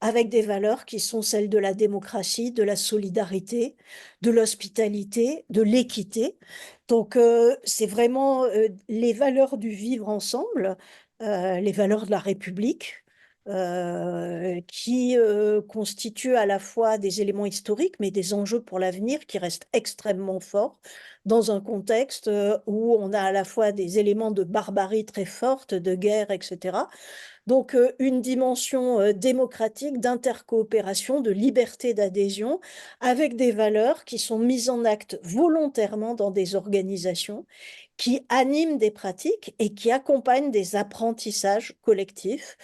avec des valeurs qui sont celles de la démocratie, de la solidarité, de l'hospitalité, de l'équité. Donc, c'est vraiment les valeurs du vivre ensemble, les valeurs de la République, qui constituent à la fois des éléments historiques, mais des enjeux pour l'avenir qui restent extrêmement forts dans un contexte où on a à la fois des éléments de barbarie très fortes, de guerre, etc., donc, une dimension démocratique, d'intercoopération, de liberté d'adhésion, avec des valeurs qui sont mises en acte volontairement dans des organisations, qui animent des pratiques et qui accompagnent des apprentissages collectifs.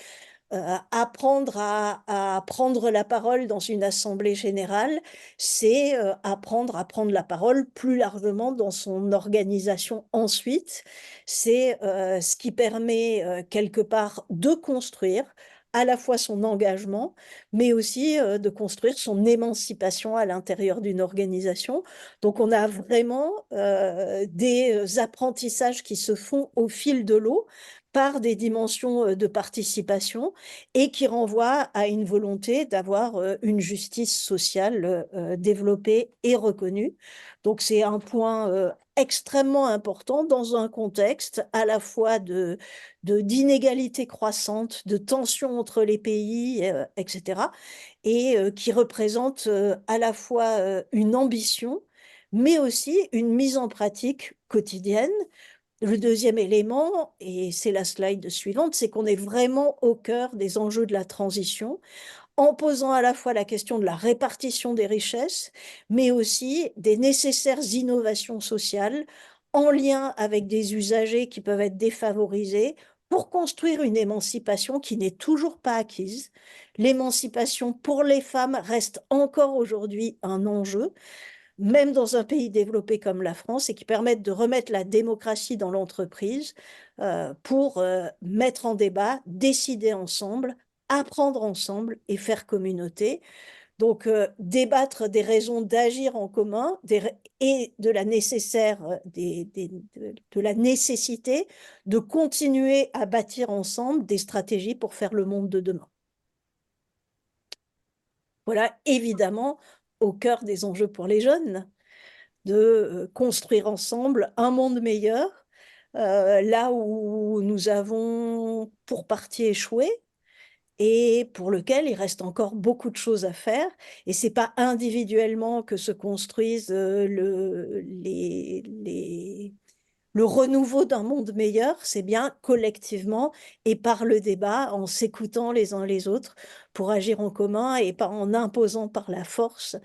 Apprendre à prendre la parole dans une assemblée générale, c'est apprendre à prendre la parole plus largement dans son organisation ensuite. C'est ce qui permet quelque part de construire à la fois son engagement, mais aussi de construire son émancipation à l'intérieur d'une organisation. Donc on a vraiment des apprentissages qui se font au fil de l'eau par des dimensions de participation et qui renvoient à une volonté d'avoir une justice sociale développée et reconnue. Donc c'est un point extrêmement important dans un contexte à la fois d'inégalités croissantes, de tensions entre les pays, etc., et qui représente à la fois une ambition, mais aussi une mise en pratique quotidienne. Le deuxième élément, et c'est la slide suivante, c'est qu'on est vraiment au cœur des enjeux de la transition, en posant à la fois la question de la répartition des richesses, mais aussi des nécessaires innovations sociales en lien avec des usagers qui peuvent être défavorisés pour construire une émancipation qui n'est toujours pas acquise. L'émancipation pour les femmes reste encore aujourd'hui un enjeu, même dans un pays développé comme la France, et qui permettent de remettre la démocratie dans l'entreprise pour mettre en débat, décider ensemble, apprendre ensemble et faire communauté. Donc, débattre des raisons d'agir en commun et de la nécessaire, de la nécessité de continuer à bâtir ensemble des stratégies pour faire le monde de demain. Voilà, évidemment, au cœur des enjeux pour les jeunes, de construire ensemble un monde meilleur, là où nous avons pour partie échoué et pour lequel il reste encore beaucoup de choses à faire. Et c'est pas individuellement que se construisent le renouveau d'un monde meilleur, c'est bien collectivement et par le débat, en s'écoutant les uns les autres pour agir en commun et pas en imposant par la force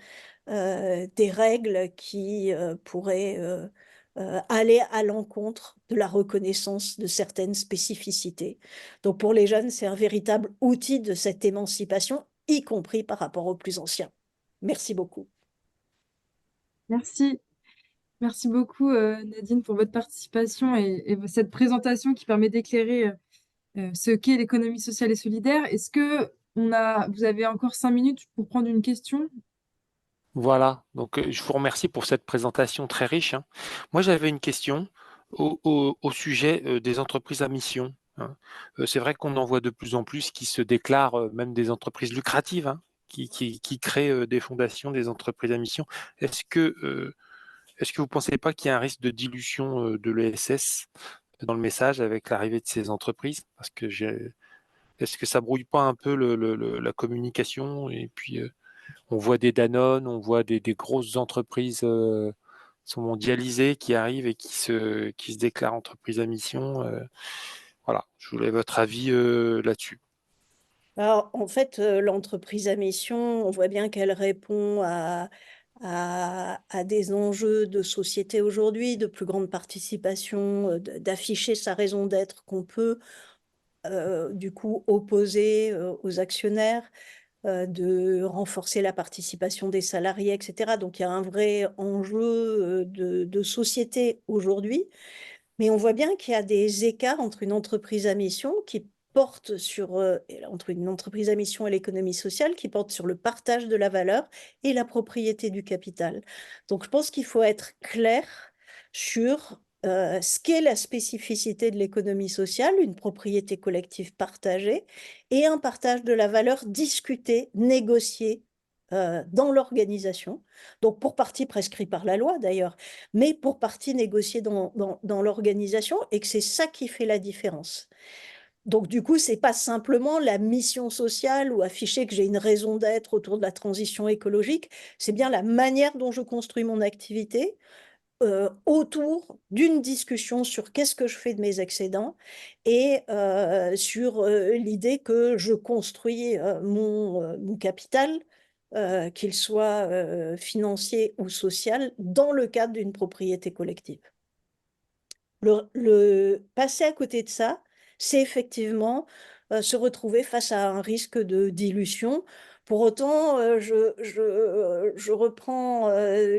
des règles qui pourraient aller à l'encontre de la reconnaissance de certaines spécificités. Donc pour les jeunes, c'est un véritable outil de cette émancipation, y compris par rapport aux plus anciens. Merci beaucoup. Merci. Merci beaucoup, Nadine, pour votre participation et cette présentation qui permet d'éclairer ce qu'est l'économie sociale et solidaire. Est-ce que vous avez encore 5 minutes pour prendre une question? Voilà, donc je vous remercie pour cette présentation très riche, hein. Moi, j'avais une question au sujet des entreprises à mission, hein. C'est vrai qu'on en voit de plus en plus qui se déclarent, même des entreprises lucratives, hein, qui créent des fondations, des entreprises à mission. Est-ce que vous ne pensez pas qu'il y a un risque de dilution de l'ESS dans le message avec l'arrivée de ces entreprises? Parce que est-ce que ça brouille pas un peu la communication? Et puis, on voit des Danone, on voit des grosses entreprises sont mondialisées qui arrivent et qui se déclarent entreprises à mission. Voilà, je voulais votre avis là-dessus. Alors, en fait, l'entreprise à mission, on voit bien qu'elle répond à des enjeux de société aujourd'hui, de plus grande participation, d'afficher sa raison d'être qu'on peut du coup opposer aux actionnaires. de renforcer la participation des salariés, etc. Donc, il y a un vrai enjeu de société aujourd'hui. Mais on voit bien qu'il y a des écarts entre une entreprise à mission qui porte sur, entre une entreprise à mission et l'économie sociale, qui porte sur le partage de la valeur et la propriété du capital. Donc, je pense qu'il faut être clair sur ce qu'est la spécificité de l'économie sociale, une propriété collective partagée et un partage de la valeur discuté, négocié dans l'organisation, donc pour partie prescrit par la loi d'ailleurs, mais pour partie négocié dans l'organisation, et que c'est ça qui fait la différence. Donc du coup, c'est pas simplement la mission sociale ou afficher que j'ai une raison d'être autour de la transition écologique, c'est bien la manière dont je construis mon activité, autour d'une discussion sur qu'est-ce que je fais de mes excédents et sur l'idée que je construis mon capital, qu'il soit financier ou social, dans le cadre d'une propriété collective. Passer à côté de ça, c'est effectivement se retrouver face à un risque de dilution. Pour autant, je reprends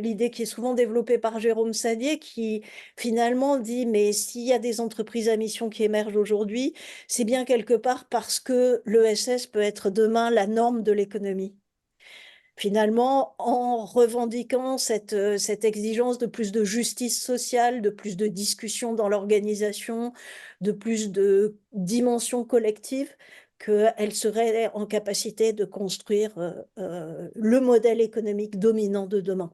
l'idée qui est souvent développée par Jérôme Sadier, qui finalement dit, mais s'il y a des entreprises à mission qui émergent aujourd'hui, c'est bien quelque part parce que l'ESS peut être demain la norme de l'économie. Finalement, en revendiquant cette exigence de plus de justice sociale, de plus de discussion dans l'organisation, de plus de dimension collective, qu'elle serait en capacité de construire le modèle économique dominant de demain.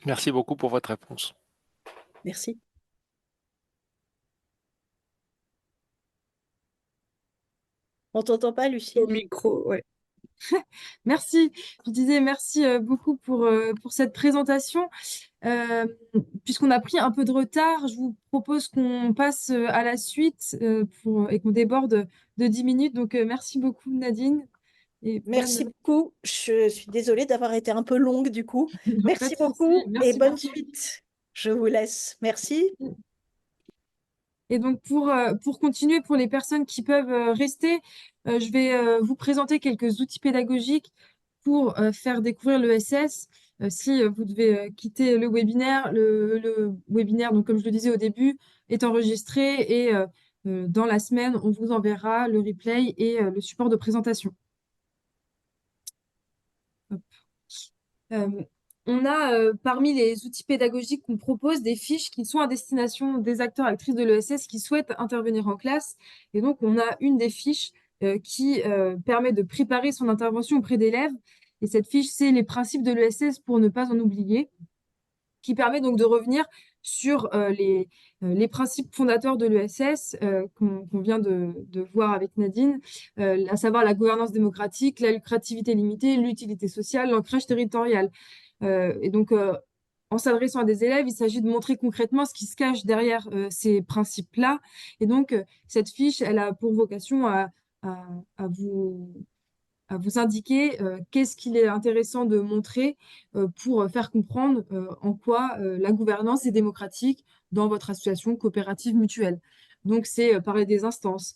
Merci beaucoup pour votre réponse. Merci. On t'entend pas, Lucie? Au micro, ouais. Merci. Je disais merci beaucoup pour cette présentation. Puisqu'on a pris un peu de retard, je vous propose qu'on passe à la suite et qu'on déborde de 10 minutes. Donc, merci beaucoup, Nadine. Et Merci beaucoup. Je suis désolée d'avoir été un peu longue du coup. Merci pas de souci. beaucoup Merci et bonne beaucoup. suite. Je vous laisse. Merci. Et donc, pour continuer, pour les personnes qui peuvent rester, je vais vous présenter quelques outils pédagogiques pour faire découvrir l'ESS. Si vous devez quitter le webinaire, le webinaire, donc comme je le disais au début, est enregistré et dans la semaine, on vous enverra le replay et le support de présentation. Hop. On a parmi les outils pédagogiques qu'on propose des fiches qui sont à destination des acteurs actrices de l'ESS qui souhaitent intervenir en classe. Et donc, on a une des fiches qui permet de préparer son intervention auprès d'élèves. Et cette fiche, c'est les principes de l'ESS pour ne pas en oublier, qui permet donc de revenir sur les principes fondateurs de l'ESS qu'on vient de voir avec Nadine, à savoir la gouvernance démocratique, la lucrativité limitée, l'utilité sociale, l'ancrage territorial. Et donc, en s'adressant à des élèves, il s'agit de montrer concrètement ce qui se cache derrière ces principes-là. Et donc, cette fiche, elle a pour vocation à vous indiquer qu'est-ce qu'il est intéressant de montrer pour faire comprendre en quoi la gouvernance est démocratique dans votre association coopérative mutuelle. Donc, c'est parler des instances,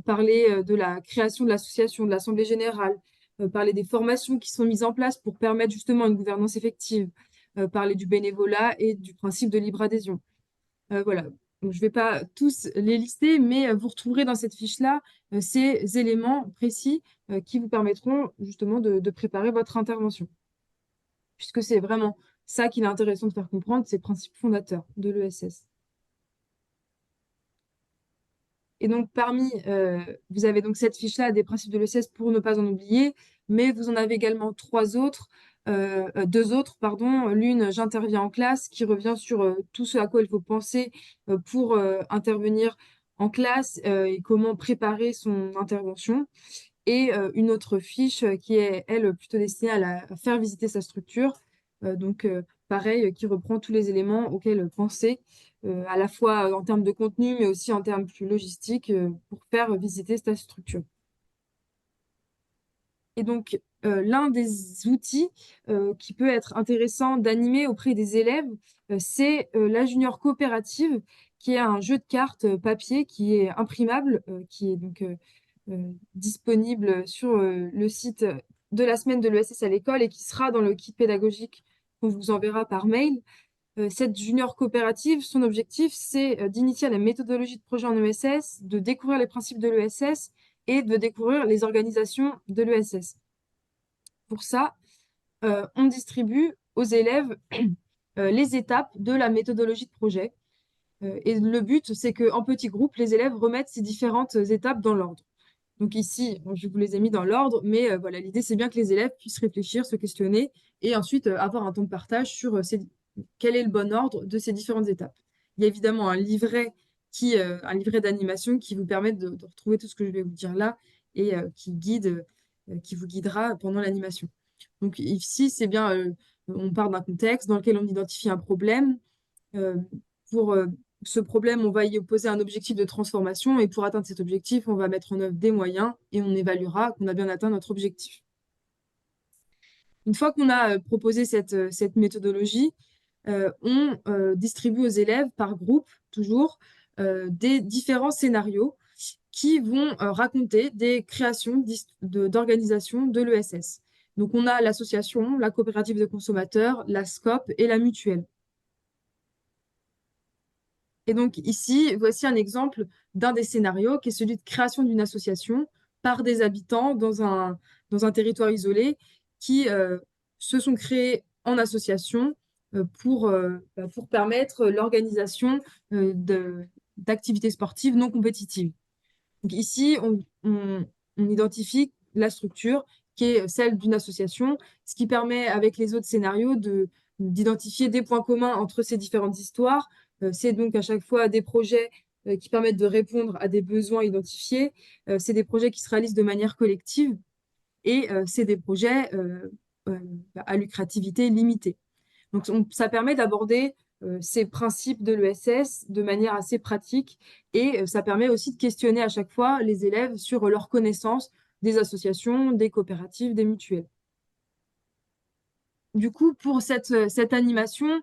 parler de la création de l'association, de l'assemblée générale, parler des formations qui sont mises en place pour permettre justement une gouvernance effective, parler du bénévolat et du principe de libre adhésion. Voilà. Donc, je ne vais pas tous les lister, mais vous retrouverez dans cette fiche-là ces éléments précis qui vous permettront justement de préparer votre intervention. Puisque c'est vraiment ça qu'il est intéressant de faire comprendre, ces principes fondateurs de l'ESS. Et donc, vous avez donc cette fiche-là des principes de l'ESS pour ne pas en oublier, mais vous en avez également deux autres, pardon. L'une, j'interviens en classe, qui revient sur tout ce à quoi il faut penser pour intervenir en classe et comment préparer son intervention. Et une autre fiche qui est, elle, plutôt destinée à faire visiter sa structure. Donc, pareil, qui reprend tous les éléments auxquels penser, à la fois en termes de contenu, mais aussi en termes plus logistiques, pour faire visiter sa structure. Et donc, l'un des outils qui peut être intéressant d'animer auprès des élèves, c'est la junior coopérative, qui est un jeu de cartes papier qui est imprimable, qui est donc disponible sur le site de la semaine de l'ESS à l'école et qui sera dans le kit pédagogique qu'on vous enverra par mail. Cette junior coopérative, son objectif, c'est d'initier la méthodologie de projet en ESS, de découvrir les principes de l'ESS et de découvrir les organisations de l'ESS. Pour ça, on distribue aux élèves les étapes de la méthodologie de projet. Et le but, c'est qu'en petits groupes, les élèves remettent ces différentes étapes dans l'ordre. Donc ici, je vous les ai mis dans l'ordre, mais voilà, l'idée, c'est bien que les élèves puissent réfléchir, se questionner et ensuite avoir un temps de partage sur quel est le bon ordre de ces différentes étapes. Il y a évidemment un livret d'animation qui vous permet de retrouver tout ce que je vais vous dire là et qui vous guidera pendant l'animation. Donc ici, c'est bien, on part d'un contexte dans lequel on identifie un problème. Pour ce problème, on va y opposer un objectif de transformation et pour atteindre cet objectif, on va mettre en œuvre des moyens et on évaluera qu'on a bien atteint notre objectif. Une fois qu'on a proposé cette méthodologie, on distribue aux élèves par groupe, toujours, des différents scénarios qui vont raconter des créations d'organisations de l'ESS. Donc, on a l'association, la coopérative de consommateurs, la SCOP et la mutuelle. Et donc ici, voici un exemple d'un des scénarios qui est celui de création d'une association par des habitants dans un territoire isolé qui se sont créés en association pour permettre l'organisation d'activités sportives non compétitives. Donc ici, on identifie la structure qui est celle d'une association, ce qui permet avec les autres scénarios d'identifier des points communs entre ces différentes histoires. C'est donc à chaque fois des projets qui permettent de répondre à des besoins identifiés. C'est des projets qui se réalisent de manière collective et c'est des projets à lucrativité limitée. Donc ça permet d'aborder ces principes de l'ESS de manière assez pratique et ça permet aussi de questionner à chaque fois les élèves sur leur connaissance des associations, des coopératives, des mutuelles. Du coup, pour cette animation,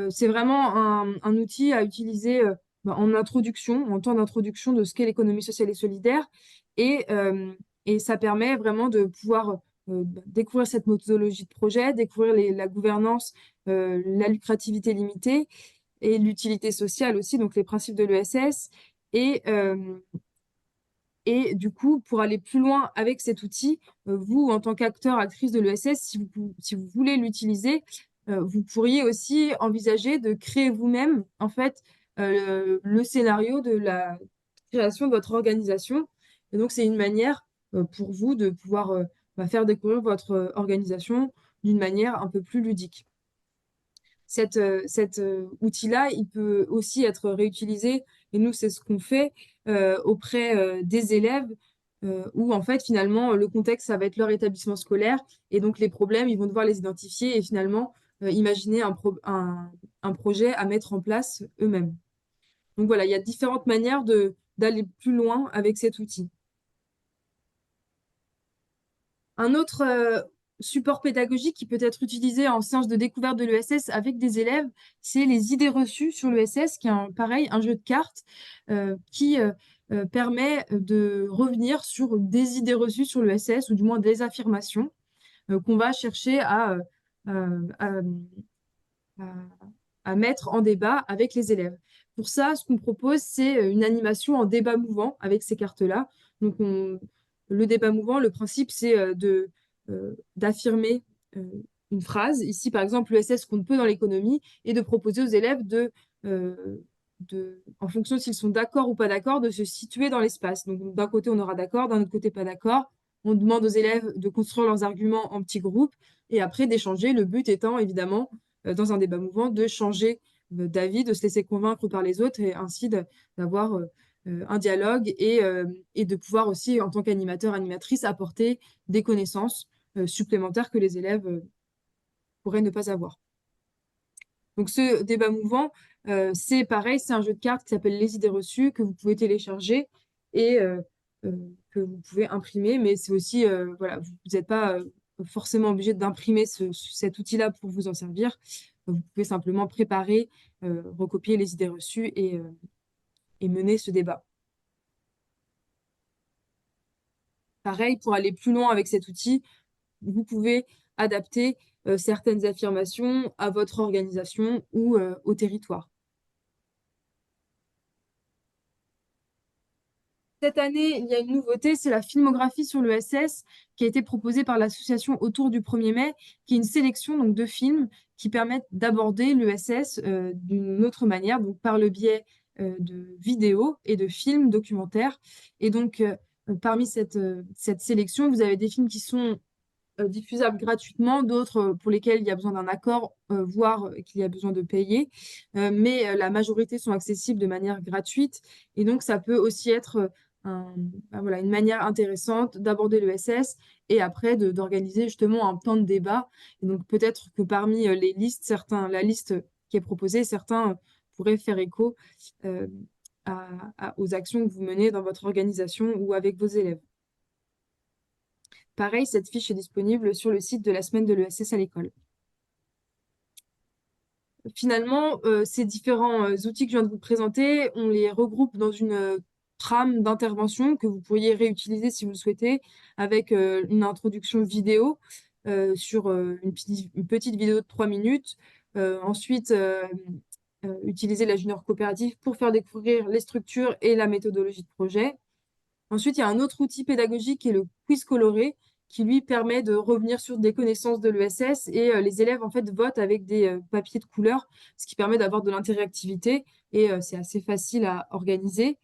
c'est vraiment un outil à utiliser en introduction, en temps d'introduction de ce qu'est l'économie sociale et solidaire. Et ça permet vraiment de pouvoir découvrir cette méthodologie de projet, découvrir la gouvernance, la lucrativité limitée et l'utilité sociale aussi, donc les principes de l'ESS. Et du coup, pour aller plus loin avec cet outil, vous, en tant qu'acteur, actrice de l'ESS, si vous voulez l'utiliser, vous pourriez aussi envisager de créer vous-même, en fait, le scénario de la création de votre organisation. Et donc, c'est une manière pour vous de pouvoir faire découvrir votre organisation d'une manière un peu plus ludique. Cet outil-là, il peut aussi être réutilisé, et nous, c'est ce qu'on fait auprès des élèves, où en fait, finalement, le contexte, ça va être leur établissement scolaire, et donc les problèmes, ils vont devoir les identifier et finalement imaginer un projet à mettre en place eux-mêmes. Donc voilà, il y a différentes manières d'aller plus loin avec cet outil. Un autre support pédagogique qui peut être utilisé en séance de découverte de l'ESS avec des élèves, c'est les idées reçues sur l'ESS, qui est pareil, un jeu de cartes qui permet de revenir sur des idées reçues sur l'ESS, ou du moins des affirmations qu'on va chercher à mettre en débat avec les élèves. Pour ça, ce qu'on propose, c'est une animation en débat mouvant avec ces cartes-là. Donc, le débat mouvant, le principe, c'est d'affirmer une phrase. Ici, par exemple, l'ESS compte peu dans l'économie et de proposer aux élèves en fonction s'ils sont d'accord ou pas d'accord, de se situer dans l'espace. Donc, d'un côté, on aura d'accord, d'un autre côté, pas d'accord. On demande aux élèves de construire leurs arguments en petits groupes et après d'échanger. Le but étant, évidemment, dans un débat mouvant, de changer d'avis, de se laisser convaincre par les autres et ainsi d'avoir un dialogue et de pouvoir aussi, en tant qu'animateur, animatrice, apporter des connaissances supplémentaires que les élèves pourraient ne pas avoir. Donc ce débat mouvant, c'est pareil, c'est un jeu de cartes qui s'appelle Les idées reçues, que vous pouvez télécharger et que vous pouvez imprimer, mais c'est aussi, voilà, vous n'êtes pas forcément obligé d'imprimer cet outil-là pour vous en servir. Vous pouvez simplement préparer recopier les idées reçues et mener ce débat. Pareil, pour aller plus loin avec cet outil, vous pouvez adapter certaines affirmations à votre organisation ou au territoire. Cette année, il y a une nouveauté, c'est la filmographie sur l'ESS qui a été proposée par l'association Autour du 1er mai, qui est une sélection donc, de films qui permettent d'aborder l'ESS d'une autre manière, donc par le biais de vidéos et de films documentaires. Et donc, parmi cette sélection, vous avez des films qui sont diffusables gratuitement, d'autres pour lesquels il y a besoin d'un accord, voire qu'il y a besoin de payer. Mais la majorité sont accessibles de manière gratuite. Et donc, ça peut aussi être voilà, une manière intéressante d'aborder l'ESS et après d'organiser justement un temps de débat. Et donc, peut-être que parmi les listes, la liste qui est proposée, certains pourraient faire écho aux actions que vous menez dans votre organisation ou avec vos élèves. Pareil, cette fiche est disponible sur le site de la semaine de l'ESS à l'école. Finalement, ces différents outils que je viens de vous présenter, on les regroupe dans une trame d'intervention que vous pourriez réutiliser si vous le souhaitez, avec une introduction vidéo sur une petite vidéo de 3 minutes. Ensuite, utiliser la Junior Coopérative pour faire découvrir les structures et la méthodologie de projet. Ensuite, il y a un autre outil pédagogique qui est le quiz coloré, qui lui permet de revenir sur des connaissances de l'ESS et les élèves en fait votent avec des papiers de couleur, ce qui permet d'avoir de l'interactivité et c'est assez facile à organiser.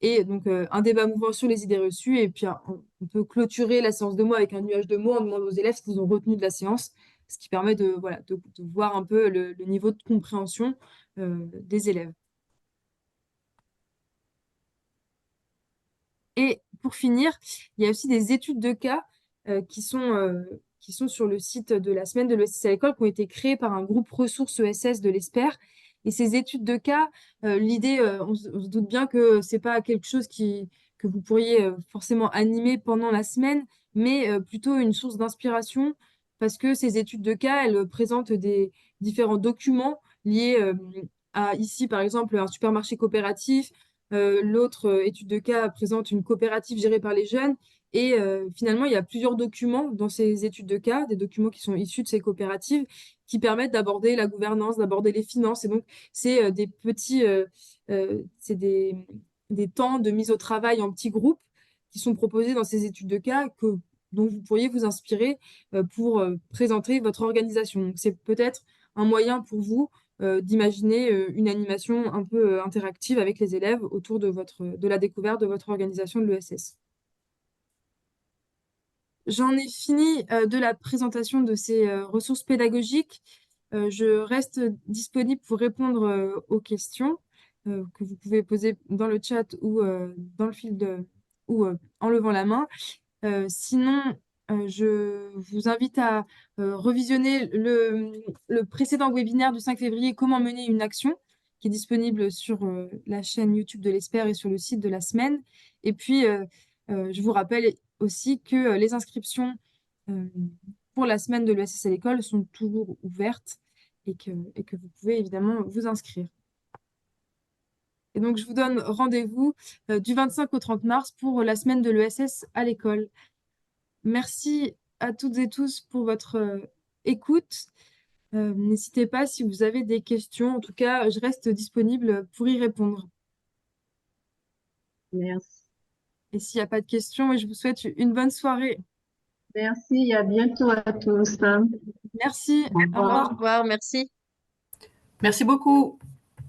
Et donc un débat mouvant sur les idées reçues et puis on peut clôturer la séance de mots avec un nuage de mots en demandant aux élèves ce qu'ils ont retenu de la séance, ce qui permet de voir un peu le niveau de compréhension des élèves. Et pour finir, il y a aussi des études de cas qui sont sur le site de la semaine de l'ESS à l'école, qui ont été créées par un groupe ressources ESS de l'ESPER. Et ces études de cas, l'idée, on se doute bien que ce n'est pas quelque chose que vous pourriez forcément animer pendant la semaine, mais plutôt une source d'inspiration, parce que ces études de cas, elles présentent des différents documents liés à, ici, par exemple, un supermarché coopératif. L'autre étude de cas présente une coopérative gérée par les jeunes. Et finalement, il y a plusieurs documents dans ces études de cas, des documents qui sont issus de ces coopératives, qui permettent d'aborder la gouvernance, d'aborder les finances. Et donc, c'est des petits, c'est des temps de mise au travail en petits groupes qui sont proposés dans ces études de cas dont vous pourriez vous inspirer pour présenter votre organisation. Donc, c'est peut-être un moyen pour vous d'imaginer une animation un peu interactive avec les élèves autour de la découverte de votre organisation de l'ESS. J'en ai fini de la présentation de ces ressources pédagogiques. Je reste disponible pour répondre aux questions que vous pouvez poser dans le chat ou dans le fil ou en levant la main. Sinon, je vous invite à revisionner le précédent webinaire du 5 février, Comment mener une action, qui est disponible sur la chaîne YouTube de l'ESPER et sur le site de la semaine. Et puis, je vous rappelle aussi que les inscriptions pour la semaine de l'ESS à l'école sont toujours ouvertes et que vous pouvez évidemment vous inscrire. Et donc, je vous donne rendez-vous du 25 au 30 mars pour la semaine de l'ESS à l'école. Merci à toutes et tous pour votre écoute. N'hésitez pas si vous avez des questions. En tout cas, je reste disponible pour y répondre. Merci. Et s'il n'y a pas de questions, je vous souhaite une bonne soirée. Merci et à bientôt à tous. Merci. Au revoir. Au revoir, merci. Merci beaucoup.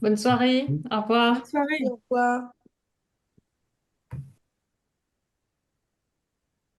Bonne soirée. Au revoir. Bonne soirée. Au revoir.